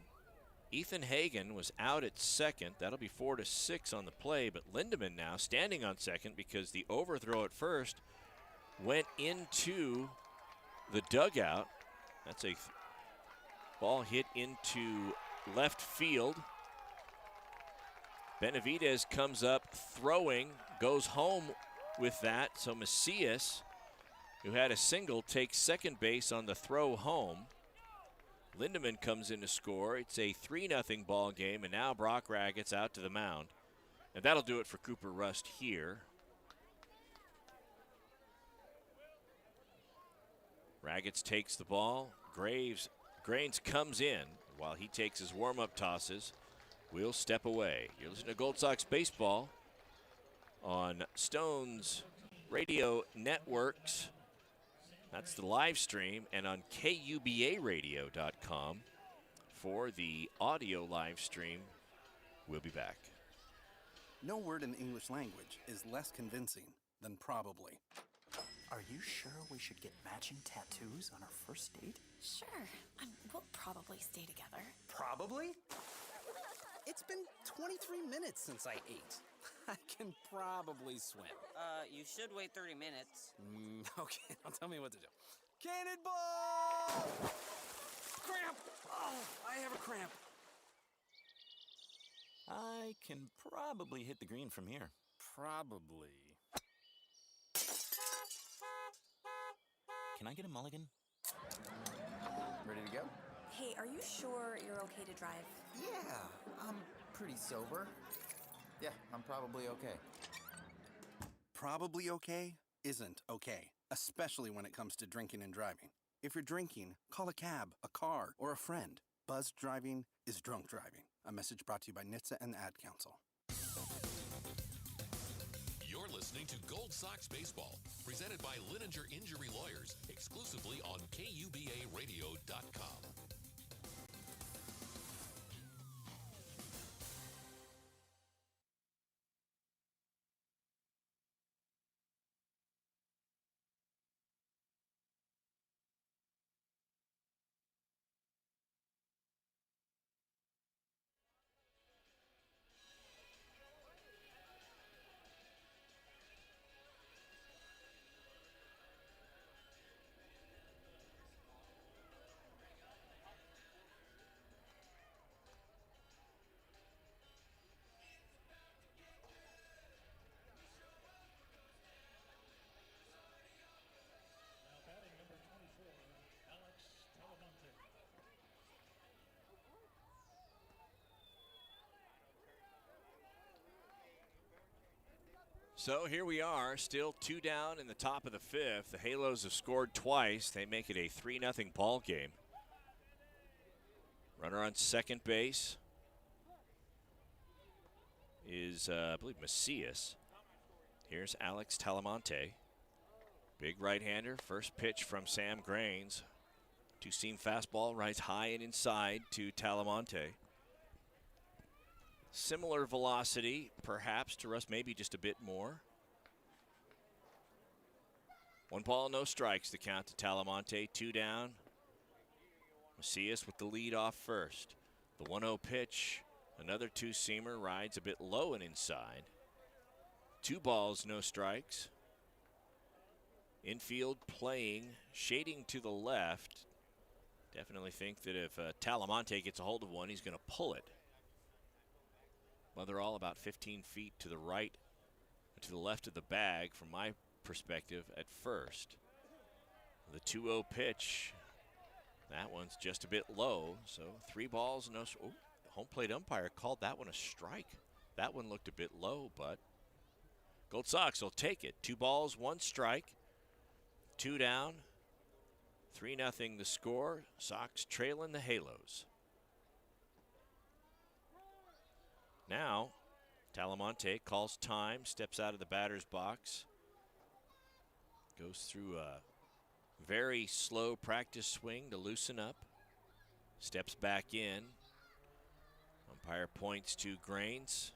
Ethan Hagan was out at second. That'll be 4-6 on the play, but Lindeman now standing on second because the overthrow at first went into the dugout. That's a ball hit into left field. Benavidez comes up throwing, goes home with that. So Macias, who had a single, takes second base on the throw home. Lindeman comes in to score. It's a 3-0 ball game, and now Brock Raggett's out to the mound. And that'll do it for Cooper Rust here. Raggetts takes the ball. Grains comes in while he takes his warm-up tosses. We'll step away. You're listening to Gold Sox Baseball on Stone's Radio Networks. That's the live stream, and on KUBARadio.com for the audio live stream. We'll be back. No word in the English language is less convincing than probably. Are you sure we should get matching tattoos on our first date? Sure. We'll probably stay together. Probably? It's been 23 minutes since I ate. I can probably swim. You should wait 30 minutes. Okay, now tell me what to do. Cannonball! Cramp! Oh, I have a cramp. I can probably hit the green from here. Probably. Can I get a mulligan? Ready to go? Hey, are you sure you're okay to drive? Yeah, I'm pretty sober. Yeah, I'm probably okay. Probably okay isn't okay, especially when it comes to drinking and driving. If you're drinking, call a cab, a car, or a friend. Buzzed driving is drunk driving. A message brought to you by NHTSA and the Ad Council. You're listening to Gold Sox Baseball, presented by Lininger Injury Lawyers, exclusively on KUBARadio.com. Now batting number 24, Alex Talamonte. So here we are, still 2 down in the top of the 5th. The Halos have scored twice. They make it a 3-0 ball game. Runner on second base is, I believe, Macias. Here's Alex Talamonte. Big right-hander. First pitch from Sam Grains. Two-seam fastball rides high and inside to Talamonte. Similar velocity, perhaps, to Russ, maybe just a bit more. 1 ball, no strikes, the count to Talamonte. 2 down. Macias with the lead off first. The 1-0 pitch, another two-seamer, rides a bit low and inside. 2 balls, no strikes. Infield playing, shading to the left. Definitely think that if Talamonte gets a hold of one, he's going to pull it. Well, they're all about 15 feet to the right, to the left of the bag from my perspective at first. The 2-0 pitch, that one's just a bit low, so 3 balls, no. Oh, home plate umpire called that one a strike. That one looked a bit low, but Gold Sox will take it. 2 balls, 1 strike, 2 down, 3-0 the score. Sox trailing the Halos. Now, Talamonte calls time, steps out of the batter's box, goes through a very slow practice swing to loosen up, steps back in. Umpire points to Grains.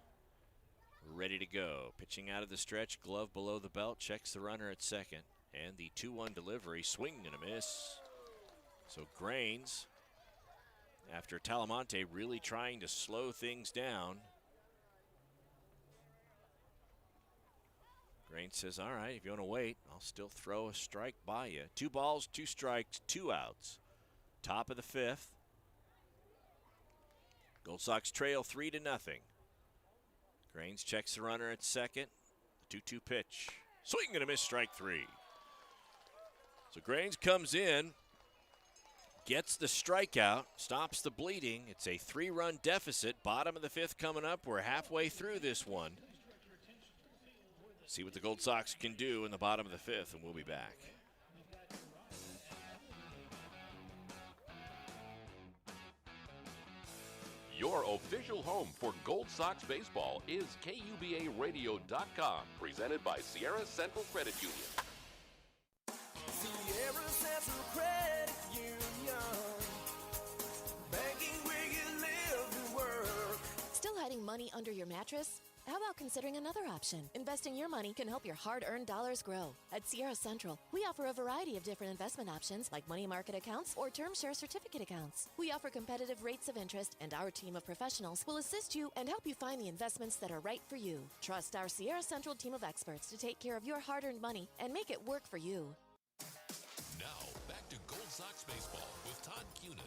We're ready to go. Pitching out of the stretch, glove below the belt, checks the runner at second, and the 2-1 delivery, swing and a miss. So Grains, after Talamonte really trying to slow things down, Grains says, all right, if you want to wait, I'll still throw a strike by you. 2 balls, 2 strikes, 2 outs. Top of the 5th. Gold Sox trail 3-0. Grains checks the runner at second. The 2-2 pitch. Swing and a miss, strike 3. So Grains comes in, gets the strikeout, stops the bleeding. It's a 3-run deficit. Bottom of the 5th coming up. We're halfway through this one. See what the Gold Sox can do in the bottom of the 5th, and we'll be back. Your official home for Gold Sox baseball is KUBARadio.com, presented by Sierra Central Credit Union. Sierra Central Credit Union. Banking where you live and work. Still hiding money under your mattress? How about considering another option? Investing your money can help your hard-earned dollars grow. At Sierra Central, we offer a variety of different investment options like money market accounts or term share certificate accounts. We offer competitive rates of interest, and our team of professionals will assist you and help you find the investments that are right for you. Trust our Sierra Central team of experts to take care of your hard-earned money and make it work for you. Now, back to Gold Sox baseball with Todd Cunin.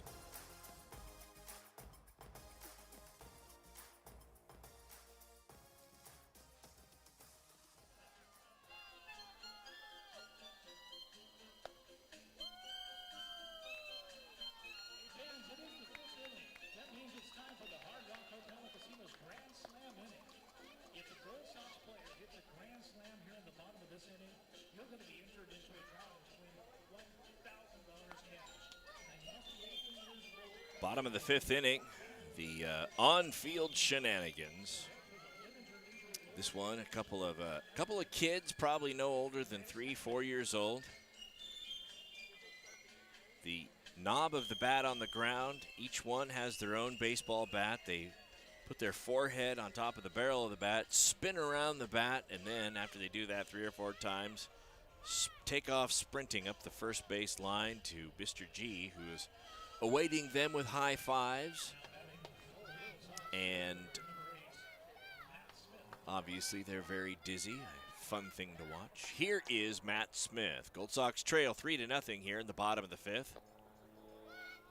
You're going to be entered into a drawing to win $1,000 cash. Bottom of the 5th inning, the on-field shenanigans. This one, a couple of kids, probably no older than 3-4 years old. The knob of the bat on the ground. Each one has their own baseball bat. They put their forehead on top of the barrel of the bat, spin around the bat, and then after they do that 3 or 4 times, take off sprinting up the first base line to Mr. G, who is awaiting them with high fives. And obviously they're very dizzy. A fun thing to watch. Here is Matt Smith. Gold Sox trail 3-0 here in the bottom of the 5th.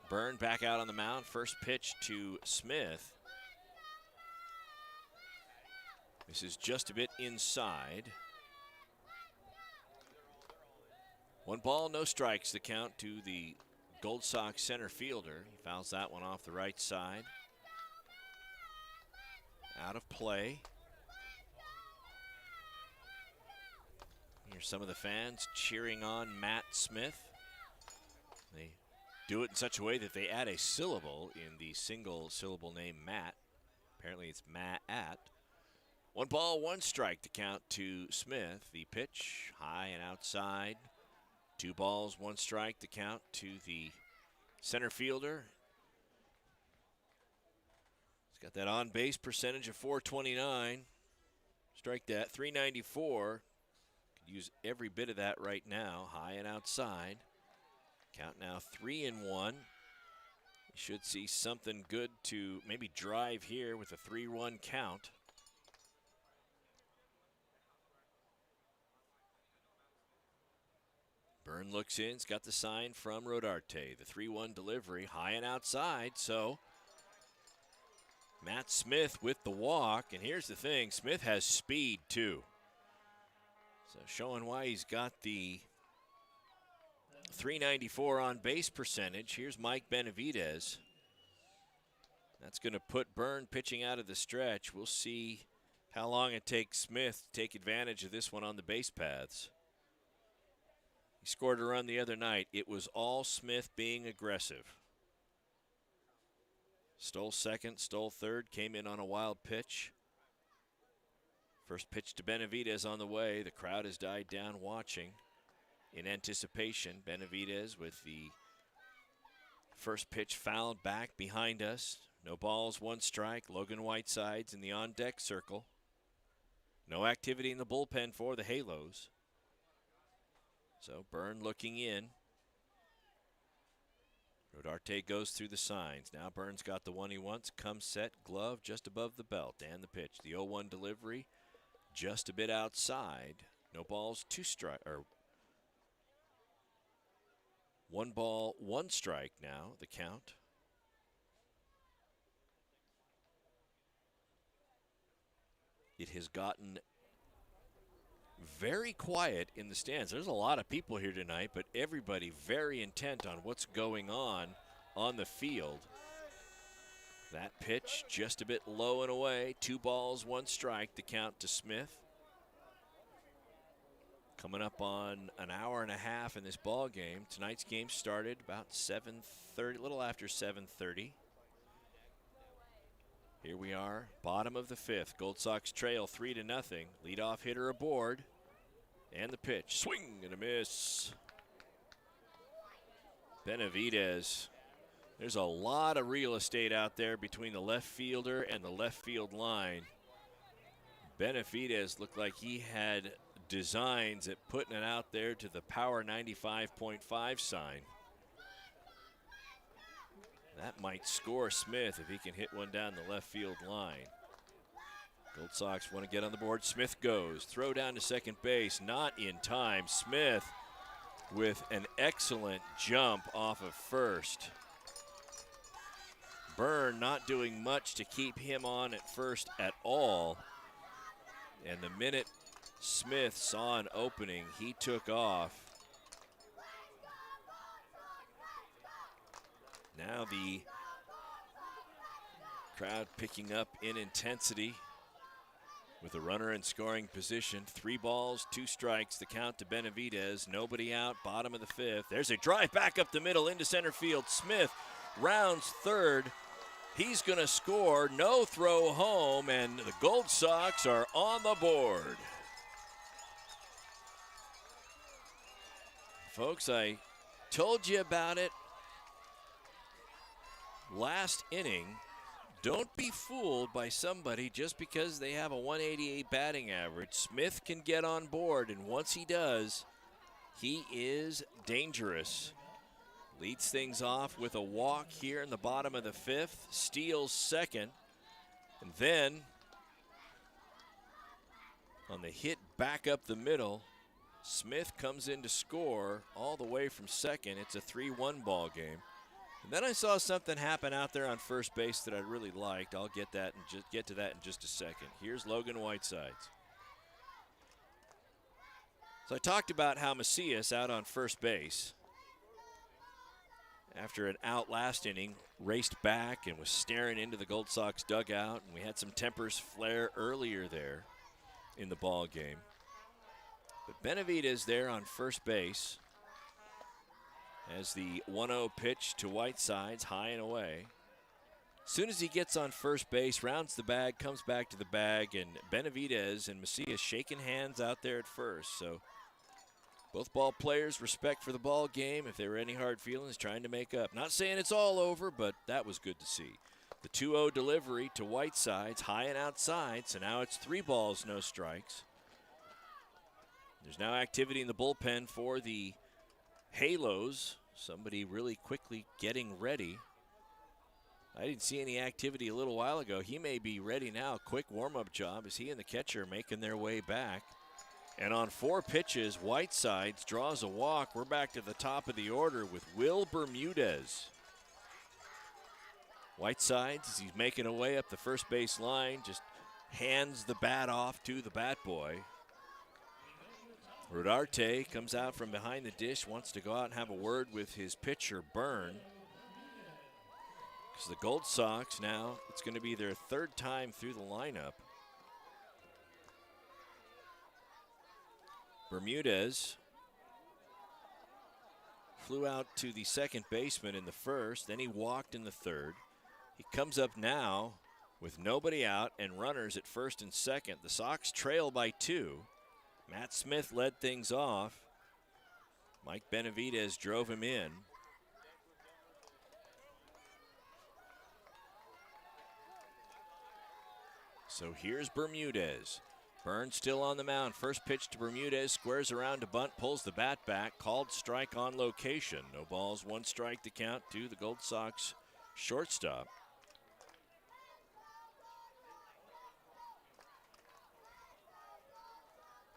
Byrne back out on the mound. First pitch to Smith. This is just a bit inside. 1 ball, no strikes, the count to the Gold Sox center fielder. He fouls that one off the right side. Out of play. Here's some of the fans cheering on Matt Smith. They do it in such a way that they add a syllable in the single syllable name Matt. Apparently it's Matt. 1 ball, 1 strike to count to Smith. The pitch high and outside. 2 balls, 1 strike to count to the center fielder. He's got that on-base percentage of .429. Strike that, .394. Could use every bit of that right now. High and outside. Count now 3-1. You should see something good to maybe drive here with a 3-1 count. Byrne looks in, he's got the sign from Rodarte. The 3-1 delivery, high and outside, so Matt Smith with the walk, and here's the thing, Smith has speed too. So showing why he's got the .394 on base percentage. Here's Mike Benavidez. That's going to put Byrne pitching out of the stretch. We'll see how long it takes Smith to take advantage of this one on the base paths. He scored a run the other night. It was all Smith being aggressive. Stole second, stole third, came in on a wild pitch. First pitch to Benavidez on the way. The crowd has died down watching in anticipation. Benavidez with the first pitch fouled back behind us. No balls, 1 strike. Logan Whiteside's in the on-deck circle. No activity in the bullpen for the Halos. So Byrne looking in. Rodarte goes through the signs. Now Byrne's got the one he wants. Comes set, glove just above the belt. And the pitch. The 0-1 delivery just a bit outside. No balls, 2 strike, or 1 ball, 1 strike now, the count. It has gotten very quiet in the stands. There's a lot of people here tonight, but everybody very intent on what's going on the field. That pitch just a bit low and away. 2 balls, 1 strike, the count to Smith. Coming up on an hour and a half in this ball game. Tonight's game started about 7:30, a little after 7:30. Here we are, bottom of the 5th. Gold Sox trail 3-0. Leadoff hitter aboard. And the pitch, swing and a miss. Benavidez. There's a lot of real estate out there between the left fielder and the left field line. Benavidez looked like he had designs at putting it out there to the power 95.5 sign. That might score Smith if he can hit one down the left field line. Gold Sox want to get on the board. Smith goes. Throw down to second base. Not in time. Smith with an excellent jump off of first. Byrne not doing much to keep him on at first at all. And the minute Smith saw an opening, he took off. Now the crowd picking up in intensity with a runner in scoring position. 3 balls, 2 strikes, the count to Benavidez. Nobody out, bottom of the 5th. There's a drive back up the middle into center field. Smith rounds third He's going to score. No throw home, and the Gold Sox are on the board. Folks, I told you about it last inning. Don't be fooled by somebody just because they have a 188 batting average. Smith can get on board, and once he does, he is dangerous. Leads things off with a walk here in the bottom of the fifth, steals second, and then on the hit back up the middle, Smith comes in to score all the way from second. It's a 3-1 ball game. And then I saw something happen out there on first base that I really liked. I'll get that and just get to that in just a second. Here's Logan Whitesides. So I talked about how Macias out on first base, after an out last inning, raced back and was staring into the Gold Sox dugout, and we had some tempers flare earlier there in the ball game. But Benavidez there on first base as the 1-0 pitch to Whitesides, high and away. As soon as he gets on first base, rounds the bag, comes back to the bag, and Benavidez and Macias shaking hands out there at first. So both ball players respect for the ball game. If there were any hard feelings, trying to make up. Not saying it's all over, but that was good to see. The 2-0 delivery to Whitesides, high and outside, so now it's 3 balls, no strikes. There's now activity in the bullpen for the Halos. Somebody really quickly getting ready. I didn't see any activity a little while ago. He may be ready now. Quick warm-up job as he and the catcher making their way back. And on 4 pitches, Whitesides draws a walk. We're back to the top of the order with Will Bermudez. Whitesides, as he's making a way up the first base line, just hands the bat off to the bat boy. Rodarte comes out from behind the dish, wants to go out and have a word with his pitcher, Byrne. Because the Gold Sox now, it's going to be their 3rd time through the lineup. Bermudez flew out to the second baseman in the first, then he walked in the third. He comes up now with nobody out and runners at first and second. The Sox trail by 2. Matt Smith led things off. Mike Benavidez drove him in. So here's Bermudez. Burns still on the mound. First pitch to Bermudez, squares around to bunt, pulls the bat back, called strike on location. No balls, 1 strike to count to the Gold Sox shortstop.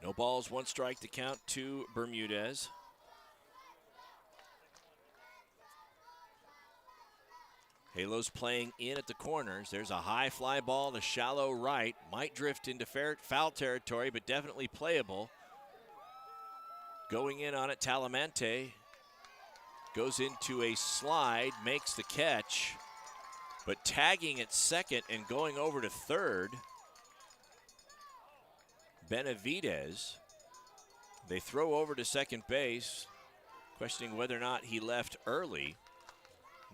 No balls, 1 strike to count to Bermudez. Halos playing in at the corners. There's a high fly ball to shallow right. Might drift into foul territory, but definitely playable. Going in on it, Talamante goes into a slide, makes the catch, but tagging at second and going over to third, Benavidez. They throw over to second base, questioning whether or not he left early.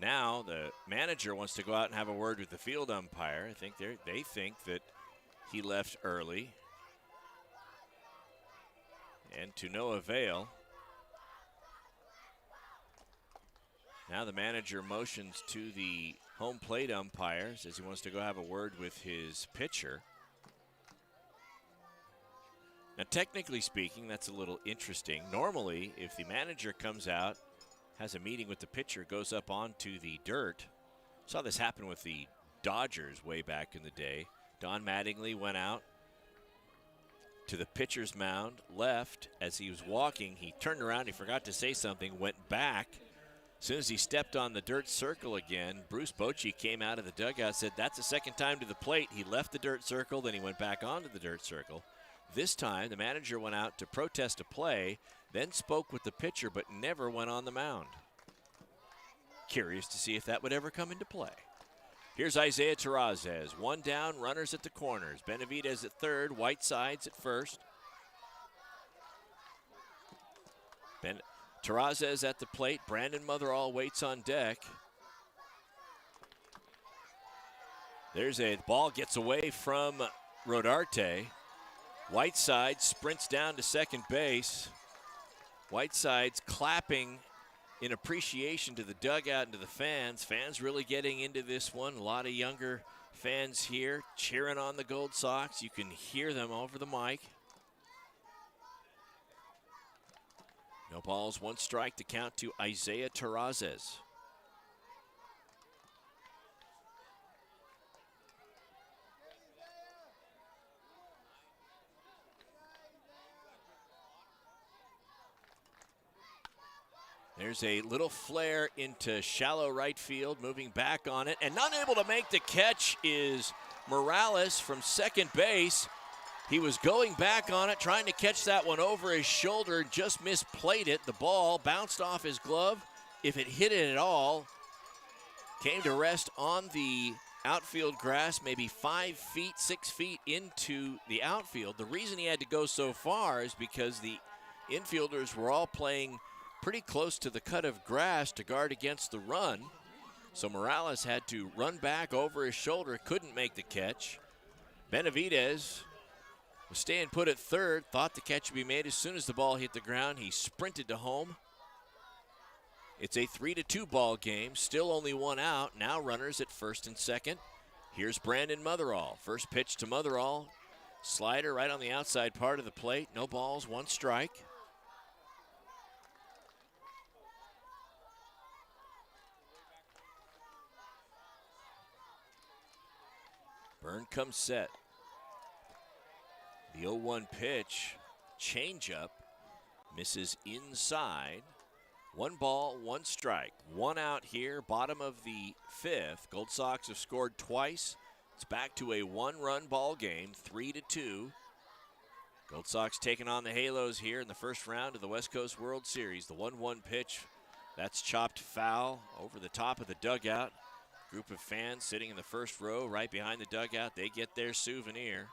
Now the manager wants to go out and have a word with the field umpire. I think they think that he left early. And to no avail. Now the manager motions to the home plate umpire, says he wants to go have a word with his pitcher. Now, technically speaking, that's a little interesting. Normally, if the manager comes out, has a meeting with the pitcher, goes up onto the dirt. Saw this happen with the Dodgers way back in the day. Don Mattingly went out to the pitcher's mound, left. As he was walking, he turned around, he forgot to say something, went back. As soon as he stepped on the dirt circle again, Bruce Bochy came out of the dugout, said that's the second time to the plate. He left the dirt circle, then he went back onto the dirt circle. This time, the manager went out to protest a play, then spoke with the pitcher, but never went on the mound. Curious to see if that would ever come into play. Here's Isaiah Terrazas. 1 down, runners at the corners. Benavidez at third, Whitesides at first. Terrazas at the plate. Brandon Motherall waits on deck. There's a ball gets away from Rodarte. Whiteside sprints down to second base. Whiteside's clapping in appreciation to the dugout and to the fans. Fans really getting into this one. A lot of younger fans here cheering on the Gold Sox. You can hear them over the mic. No balls, one strike to count to Isaiah Terrazas. There's a little flare into shallow right field, moving back on it, and not able to make the catch is Morales from second base. He was going back on it, trying to catch that one over his shoulder, just misplayed it. The ball bounced off his glove. If it hit it at all, came to rest on the outfield grass, maybe 5 feet, 6 feet into the outfield. The reason he had to go so far is because the infielders were all playing pretty close to the cut of grass to guard against the run. So Morales had to run back over his shoulder, couldn't make the catch. Benavidez was staying put at third, thought the catch would be made as soon as the ball hit the ground. He sprinted to home. It's a 3-2 ball game, still only one out. Now runners at first and second. Here's Brandon Motherall. First pitch to Motherall. Slider right on the outside part of the plate. No balls, one strike. Byrne comes set. The 0-1 pitch, changeup, misses inside. 1 ball, 1 strike. 1 out here, bottom of the 5th. Gold Sox have scored twice. It's back to a 1-run ball game, 3-2. Gold Sox taking on the Halos here in the first round of the West Coast World Series. The 1-1 pitch, that's chopped foul over the top of the dugout. Group of fans sitting in the first row right behind the dugout. They get their souvenir.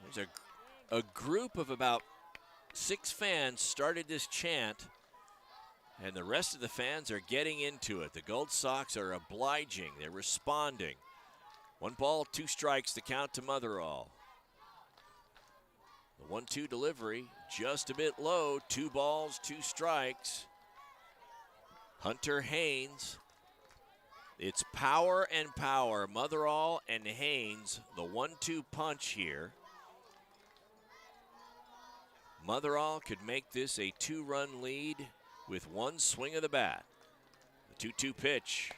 There's a group of about 6 fans started this chant, and the rest of the fans are getting into it. The Gold Sox are obliging. They're responding. 1 ball, 2 strikes to count to Motherall. The 1-2 delivery just a bit low. 2 balls, 2 strikes. Hunter Haynes. It's power and power. Motherall and Haynes, the 1-2 punch here. Motherall could make this a 2-run lead with 1 swing of the bat. The 2-2 pitch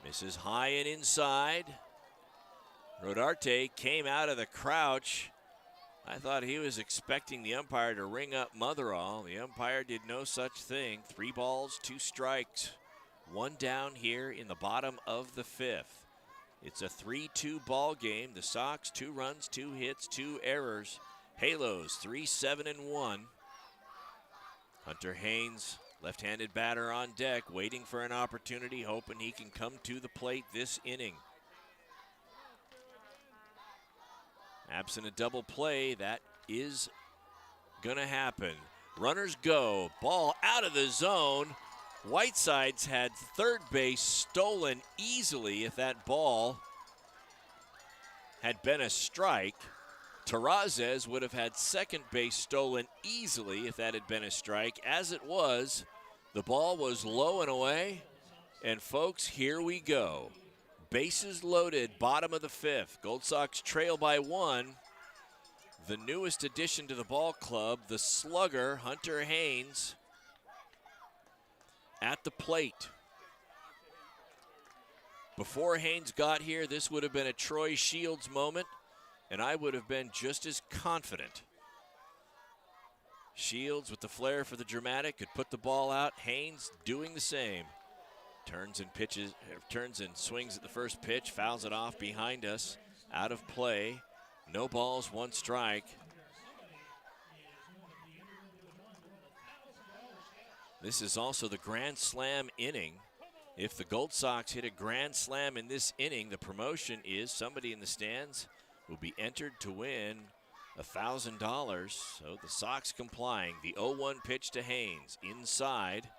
misses high and inside. Rodarte came out of the crouch. I thought he was expecting the umpire to ring up Motherall. The umpire did no such thing. 3 balls, 2 strikes. 1 down here in the bottom of the 5th. It's a 3-2 ball game. The Sox, 2 runs, 2 hits, 2 errors. Halos, 3-7-1. Hunter Haynes, left-handed batter on deck, waiting for an opportunity, hoping he can come to the plate this inning. Absent a double play, that is gonna happen. Runners go, ball out of the zone. Whiteside's had third base stolen easily if that ball had been a strike. Terrazas would have had second base stolen easily if that had been a strike. As it was, the ball was low and away. And folks, here we go. Bases loaded, bottom of the 5th. Gold Sox trail by 1. The newest addition to the ball club, the slugger, Hunter Haynes, at the plate. Before Haynes got here, this would have been a Troy Shields moment, and I would have been just as confident. Shields with the flair for the dramatic could put the ball out. Haynes doing the same. Turns and swings at the first pitch, fouls it off behind us, out of play. No balls, 1 strike. This is also the grand slam inning. If the Gold Sox hit a grand slam in this inning, the promotion is somebody in the stands will be entered to win $1,000. So the Sox complying. The 0-1 pitch to Haynes. Inside.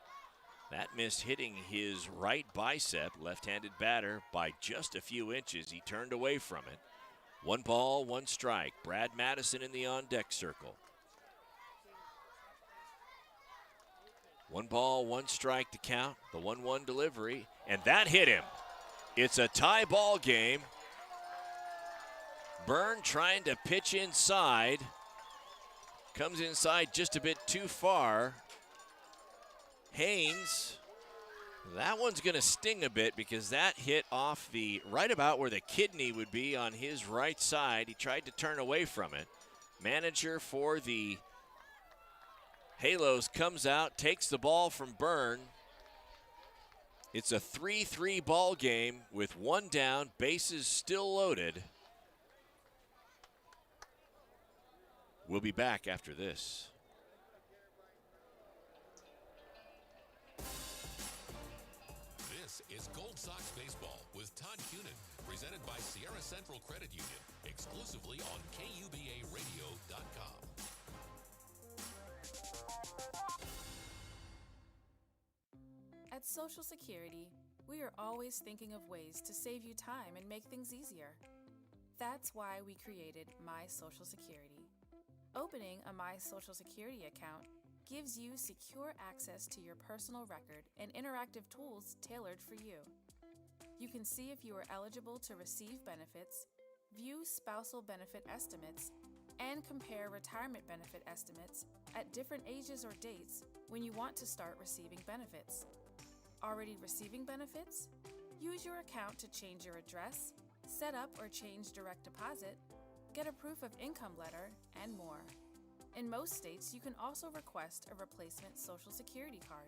That missed hitting his right bicep, left-handed batter, by just a few inches. He turned away from it. 1 ball, 1 strike. Brad Madison in the on-deck circle. 1 ball, 1 strike to count. The 1-1 delivery, and that hit him. It's a tie ball game. Byrne trying to pitch inside. Comes inside just a bit too far. Haynes, that one's going to sting a bit because that hit off the right about where the kidney would be on his right side. He tried to turn away from it. Manager for the Halos comes out, takes the ball from Byrne. It's a 3-3 ball game with 1 down, bases still loaded. We'll be back after this. This is Gold Sox Baseball with Todd Cunin, presented by Sierra Central Credit Union, exclusively on KUBARadio.com. At Social Security, we are always thinking of ways to save you time and make things easier. That's why we created My Social Security. Opening a My Social Security account gives you secure access to your personal record and interactive tools tailored for you. You can see if you are eligible to receive benefits, view spousal benefit estimates, and compare retirement benefit estimates at different ages or dates when you want to start receiving benefits. Already receiving benefits? Use your account to change your address, set up or change direct deposit, get a proof of income letter, and more. In most states, you can also request a replacement Social Security card.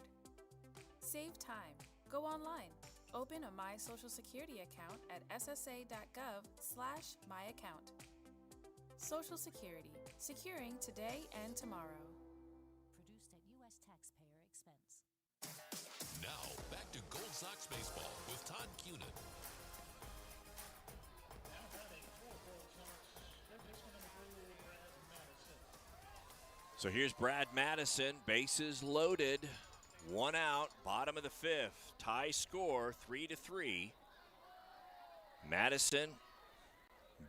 Save time. Go online. Open a My Social Security account at ssa.gov/myaccount. Social Security. Securing today and tomorrow. Produced at U.S. taxpayer expense. Now, back to Gold Sox Baseball with Todd Cunin. So here's Brad Madison, bases loaded, 1 out, bottom of the 5th. Tie score, 3-3. Madison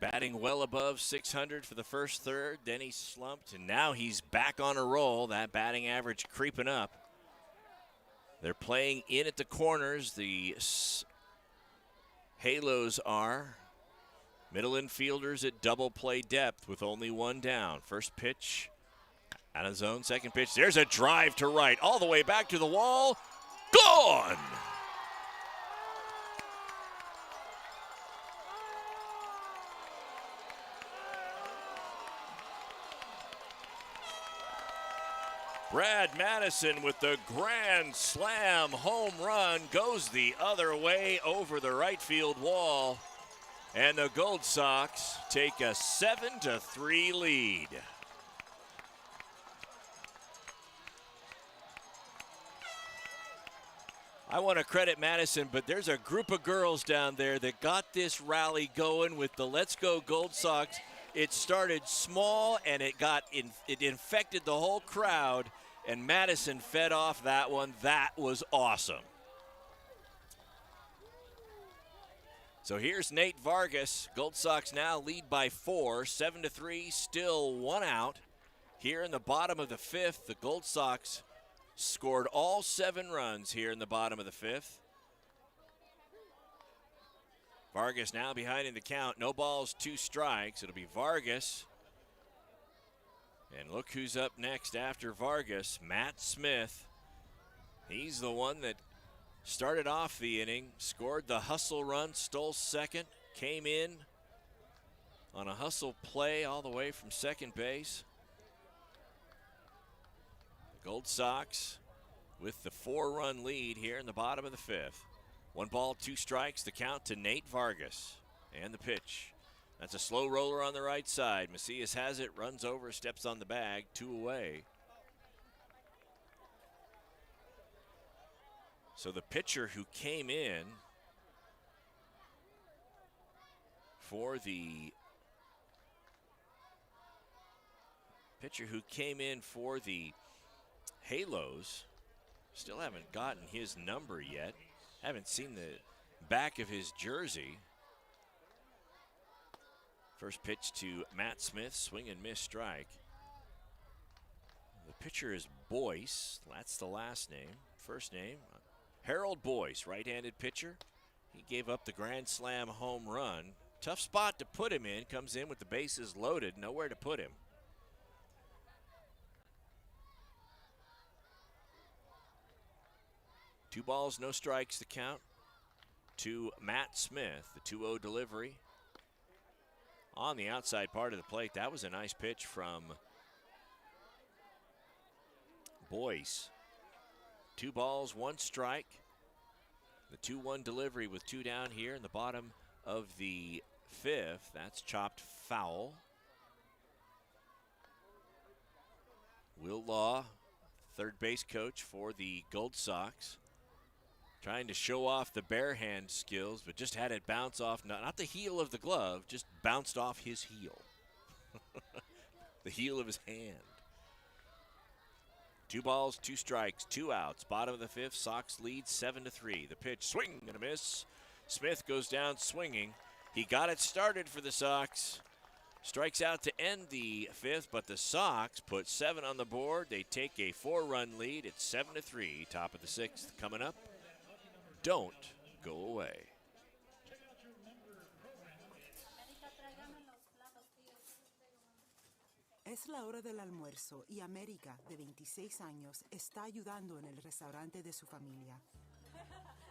batting well above 600 for the first third, then he slumped, and now he's back on a roll. That batting average creeping up. They're playing in at the corners. The Halos are. Middle infielders at double play depth with only 1 down. First pitch. Out of zone, second pitch. There's a drive to right, all the way back to the wall. Gone! Brad Madison with the grand slam home run goes the other way over the right field wall. And the Gold Sox take a 7-3 lead. I want to credit Madison, but there's a group of girls down there that got this rally going with the Let's Go Gold Sox. It started small, and it infected the whole crowd, and Madison fed off that one. That was awesome. So here's Nate Vargas. Gold Sox now lead by 4, 7-3, still 1 out. Here in the bottom of the 5th, the Gold Sox scored all 7 runs here in the bottom of the 5th. Vargas now behind in the count. No balls, 2 strikes. It'll be Vargas. And look who's up next after Vargas, Matt Smith. He's the one that started off the inning, scored the hustle run, stole second, came in on a hustle play all the way from second base. Gold Sox with the 4-run lead here in the bottom of the 5th. 1 ball, 2 strikes, the count to Nate Vargas. And the pitch. That's a slow roller on the right side. Macias has it, runs over, steps on the bag, 2 away. So the pitcher who came in for the Halos Still haven't gotten his number yet. Haven't seen the back of his jersey. First pitch to Matt Smith, swing and miss strike. The pitcher is Boyce. That's the last name. First name, Harold Boyce, right-handed pitcher. He gave up the grand slam home run. Tough spot to put him in. Comes in with the bases loaded. Nowhere to put him. Two balls, no strikes to count to Matt Smith. The 2-0 delivery on the outside part of the plate. That was a nice pitch from Boyce. 2 balls, 1 strike. The 2-1 delivery with 2 down here in the bottom of the 5th. That's chopped foul. Will Law, third base coach for the Gold Sox, trying to show off the bare hand skills, but just had it bounce off, not the heel of the glove, just bounced off his heel. The heel of his hand. 2 balls, 2 strikes, 2 outs. Bottom of the 5th, Sox lead 7-3. The pitch, swing and a miss. Smith goes down swinging. He got it started for the Sox. Strikes out to end the 5th, but the Sox put 7 on the board. They take a 4-run lead. It's 7-3. Top of the 6th coming up. Don't go away. Es la hora del almuerzo y América, de 26 años, está ayudando en el restaurante de su familia.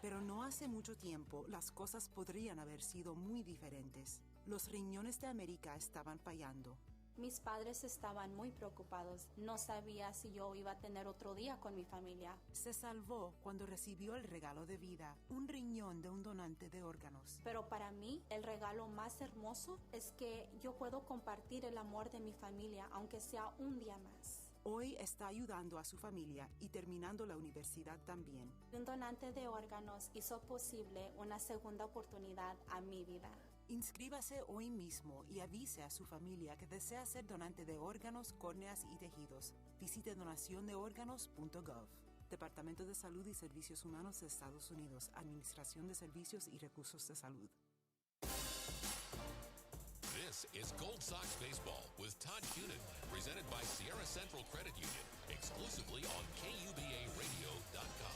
Pero no hace mucho tiempo las cosas podrían haber sido muy diferentes. Los riñones de América estaban fallando. Mis padres estaban muy preocupados. No sabía si yo iba a tener otro día con mi familia. Se salvó cuando recibió el regalo de vida, un riñón de un donante de órganos. Pero para mí, el regalo más hermoso es que yo puedo compartir el amor de mi familia, aunque sea un día más. Hoy está ayudando a su familia y terminando la universidad también. Un donante de órganos hizo posible una segunda oportunidad a mi vida. Inscríbase hoy mismo y avise a su familia que desea ser donante de órganos, córneas y tejidos. Visite donaciondeórganos.gov. Departamento de Salud y Servicios Humanos de Estados Unidos. Administración de Servicios y Recursos de Salud. This is Gold Sox Baseball with Todd Cunin, presented by Sierra Central Credit Union, exclusively on KUBARadio.com.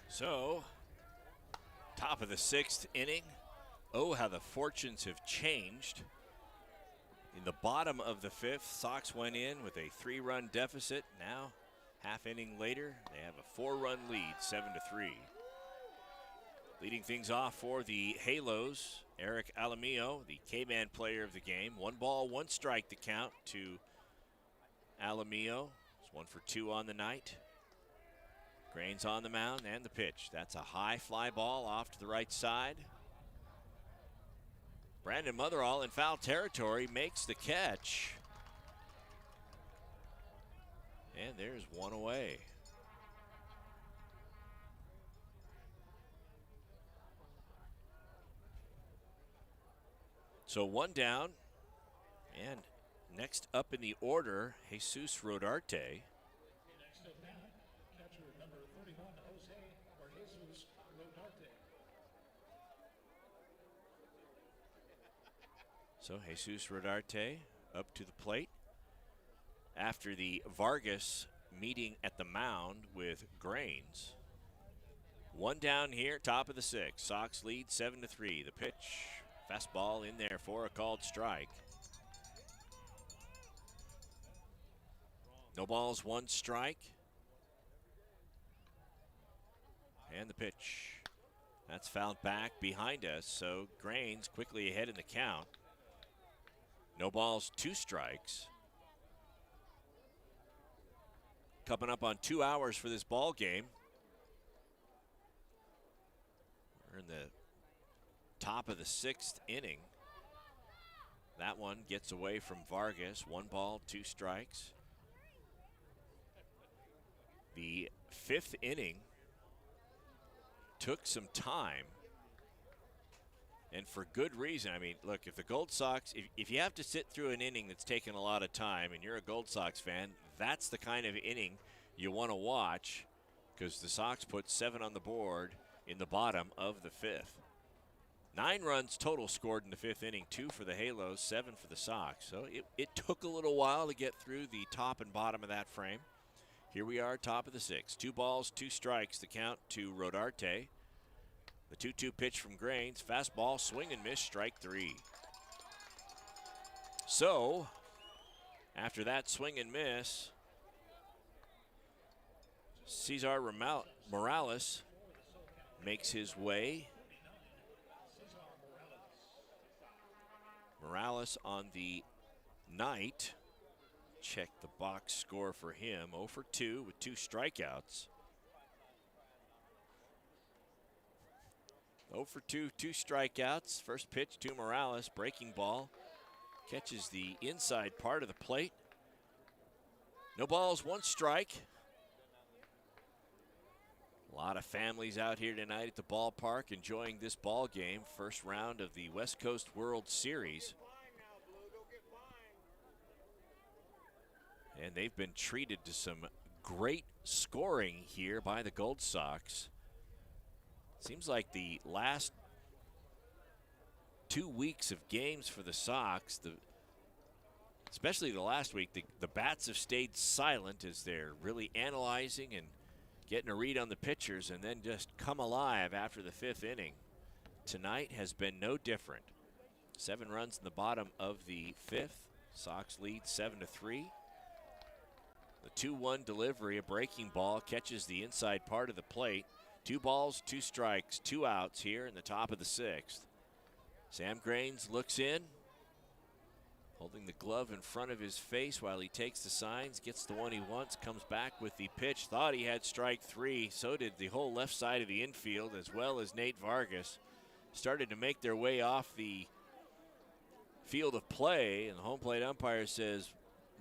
So, top of the 6th inning. Oh, how the fortunes have changed. In the bottom of the 5th, Sox went in with a 3-run deficit. Now, half inning later, they have a 4-run lead, 7-3. Leading things off for the Halos, Eric Alamillo, the K-Man player of the game. 1 ball, 1 strike to count to Alamillo. It's 1 for 2 on the night. Grains on the mound and the pitch. That's a high fly ball off to the right side. Brandon Motherall in foul territory makes the catch. And there's 1 away. So 1 down. And next up in the order, Jesus Rodarte. So Jesus Rodarte up to the plate after the Vargas meeting at the mound with Grains. 1 down here, top of the 6th. Sox lead 7-3. The pitch Fastball in there for a called strike. No balls, 1 strike. And the pitch. That's fouled back behind us, so Grains quickly ahead in the count. No balls, 2 strikes. Coming up on 2 hours for this ball game. We're in the top of the 6th inning. That one gets away from Vargas. 1 ball, 2 strikes. The 5th inning took some time, and for good reason. I mean, look, if the Gold Sox, if you have to sit through an inning that's taken a lot of time and you're a Gold Sox fan, that's the kind of inning you want to watch, because the Sox put 7 on the board in the bottom of the 5th. 9 runs total scored in the 5th inning, 2 for the Halos, 7 for the Sox. So it took a little while to get through the top and bottom of that frame. Here we are, top of the 6th. 2 balls, 2 strikes, the count to Rodarte. The 2-2 pitch from Grains. Fastball, swing and miss, strike 3. So, after that swing and miss, Cesar Morales makes his way. Morales on the night. Check the box score for him. 0 for 2 with 2 strikeouts. 0 for 2, 2 strikeouts. First pitch to Morales, breaking ball. Catches the inside part of the plate. No balls, 1 strike. A lot of families out here tonight at the ballpark enjoying this ball game. First round of the West Coast World Series. And they've been treated to some great scoring here by the Gold Sox. Seems like the last 2 weeks of games for the Sox, especially the last week, the bats have stayed silent as they're really analyzing and getting a read on the pitchers, and then just come alive after the 5th inning. Tonight has been no different. 7 runs in the bottom of the 5th. Sox lead 7-3. The 2-1 delivery, a breaking ball, catches the inside part of the plate. 2 balls, 2 strikes, 2 outs here in the top of the 6th. Sam Grains looks in, holding the glove in front of his face while he takes the signs, gets the one he wants, comes back with the pitch. Thought he had strike 3. So did the whole left side of the infield, as well as Nate Vargas. Started to make their way off the field of play, and the home plate umpire says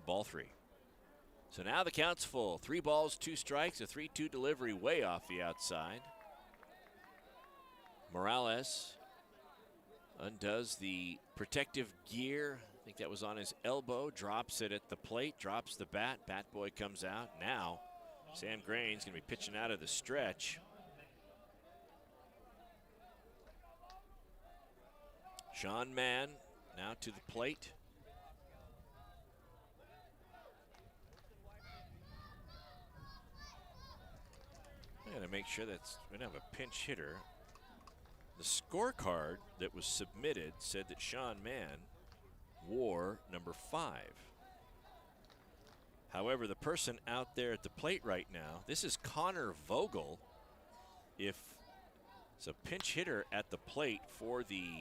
ball 3. So now the count's full. 3 balls, 2 strikes, a 3-2 delivery way off the outside. Morales undoes the protective gear. I think that was on his elbow. Drops it at the plate, drops the bat. Bat boy comes out. Now Sam Grains going to be pitching out of the stretch. Sean Mann now to the plate. I'm going to make sure that's we don't have a pinch hitter. The scorecard that was submitted said that Sean Mann wore number 5. However, the person out there at the plate right now, this is Connor Vogel. If it's a pinch hitter at the plate for the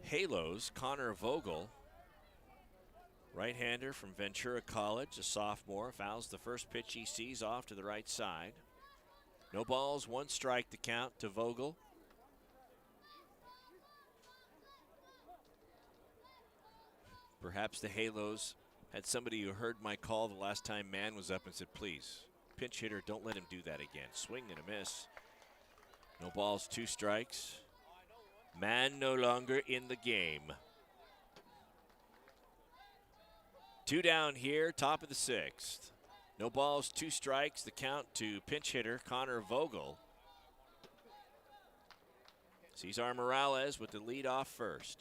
Halos, Connor Vogel. Right-hander from Ventura College, a sophomore, fouls the first pitch he sees off to the right side. No balls, 1 strike to count to Vogel. Perhaps the Halos had somebody who heard my call the last time Mann was up and said, please, pinch hitter, don't let him do that again. Swing and a miss. No balls, 2 strikes. Mann no longer in the game. 2 down here, top of the 6th. No balls, 2 strikes. The count to pinch hitter Connor Vogel. Cesar Morales with the lead off first.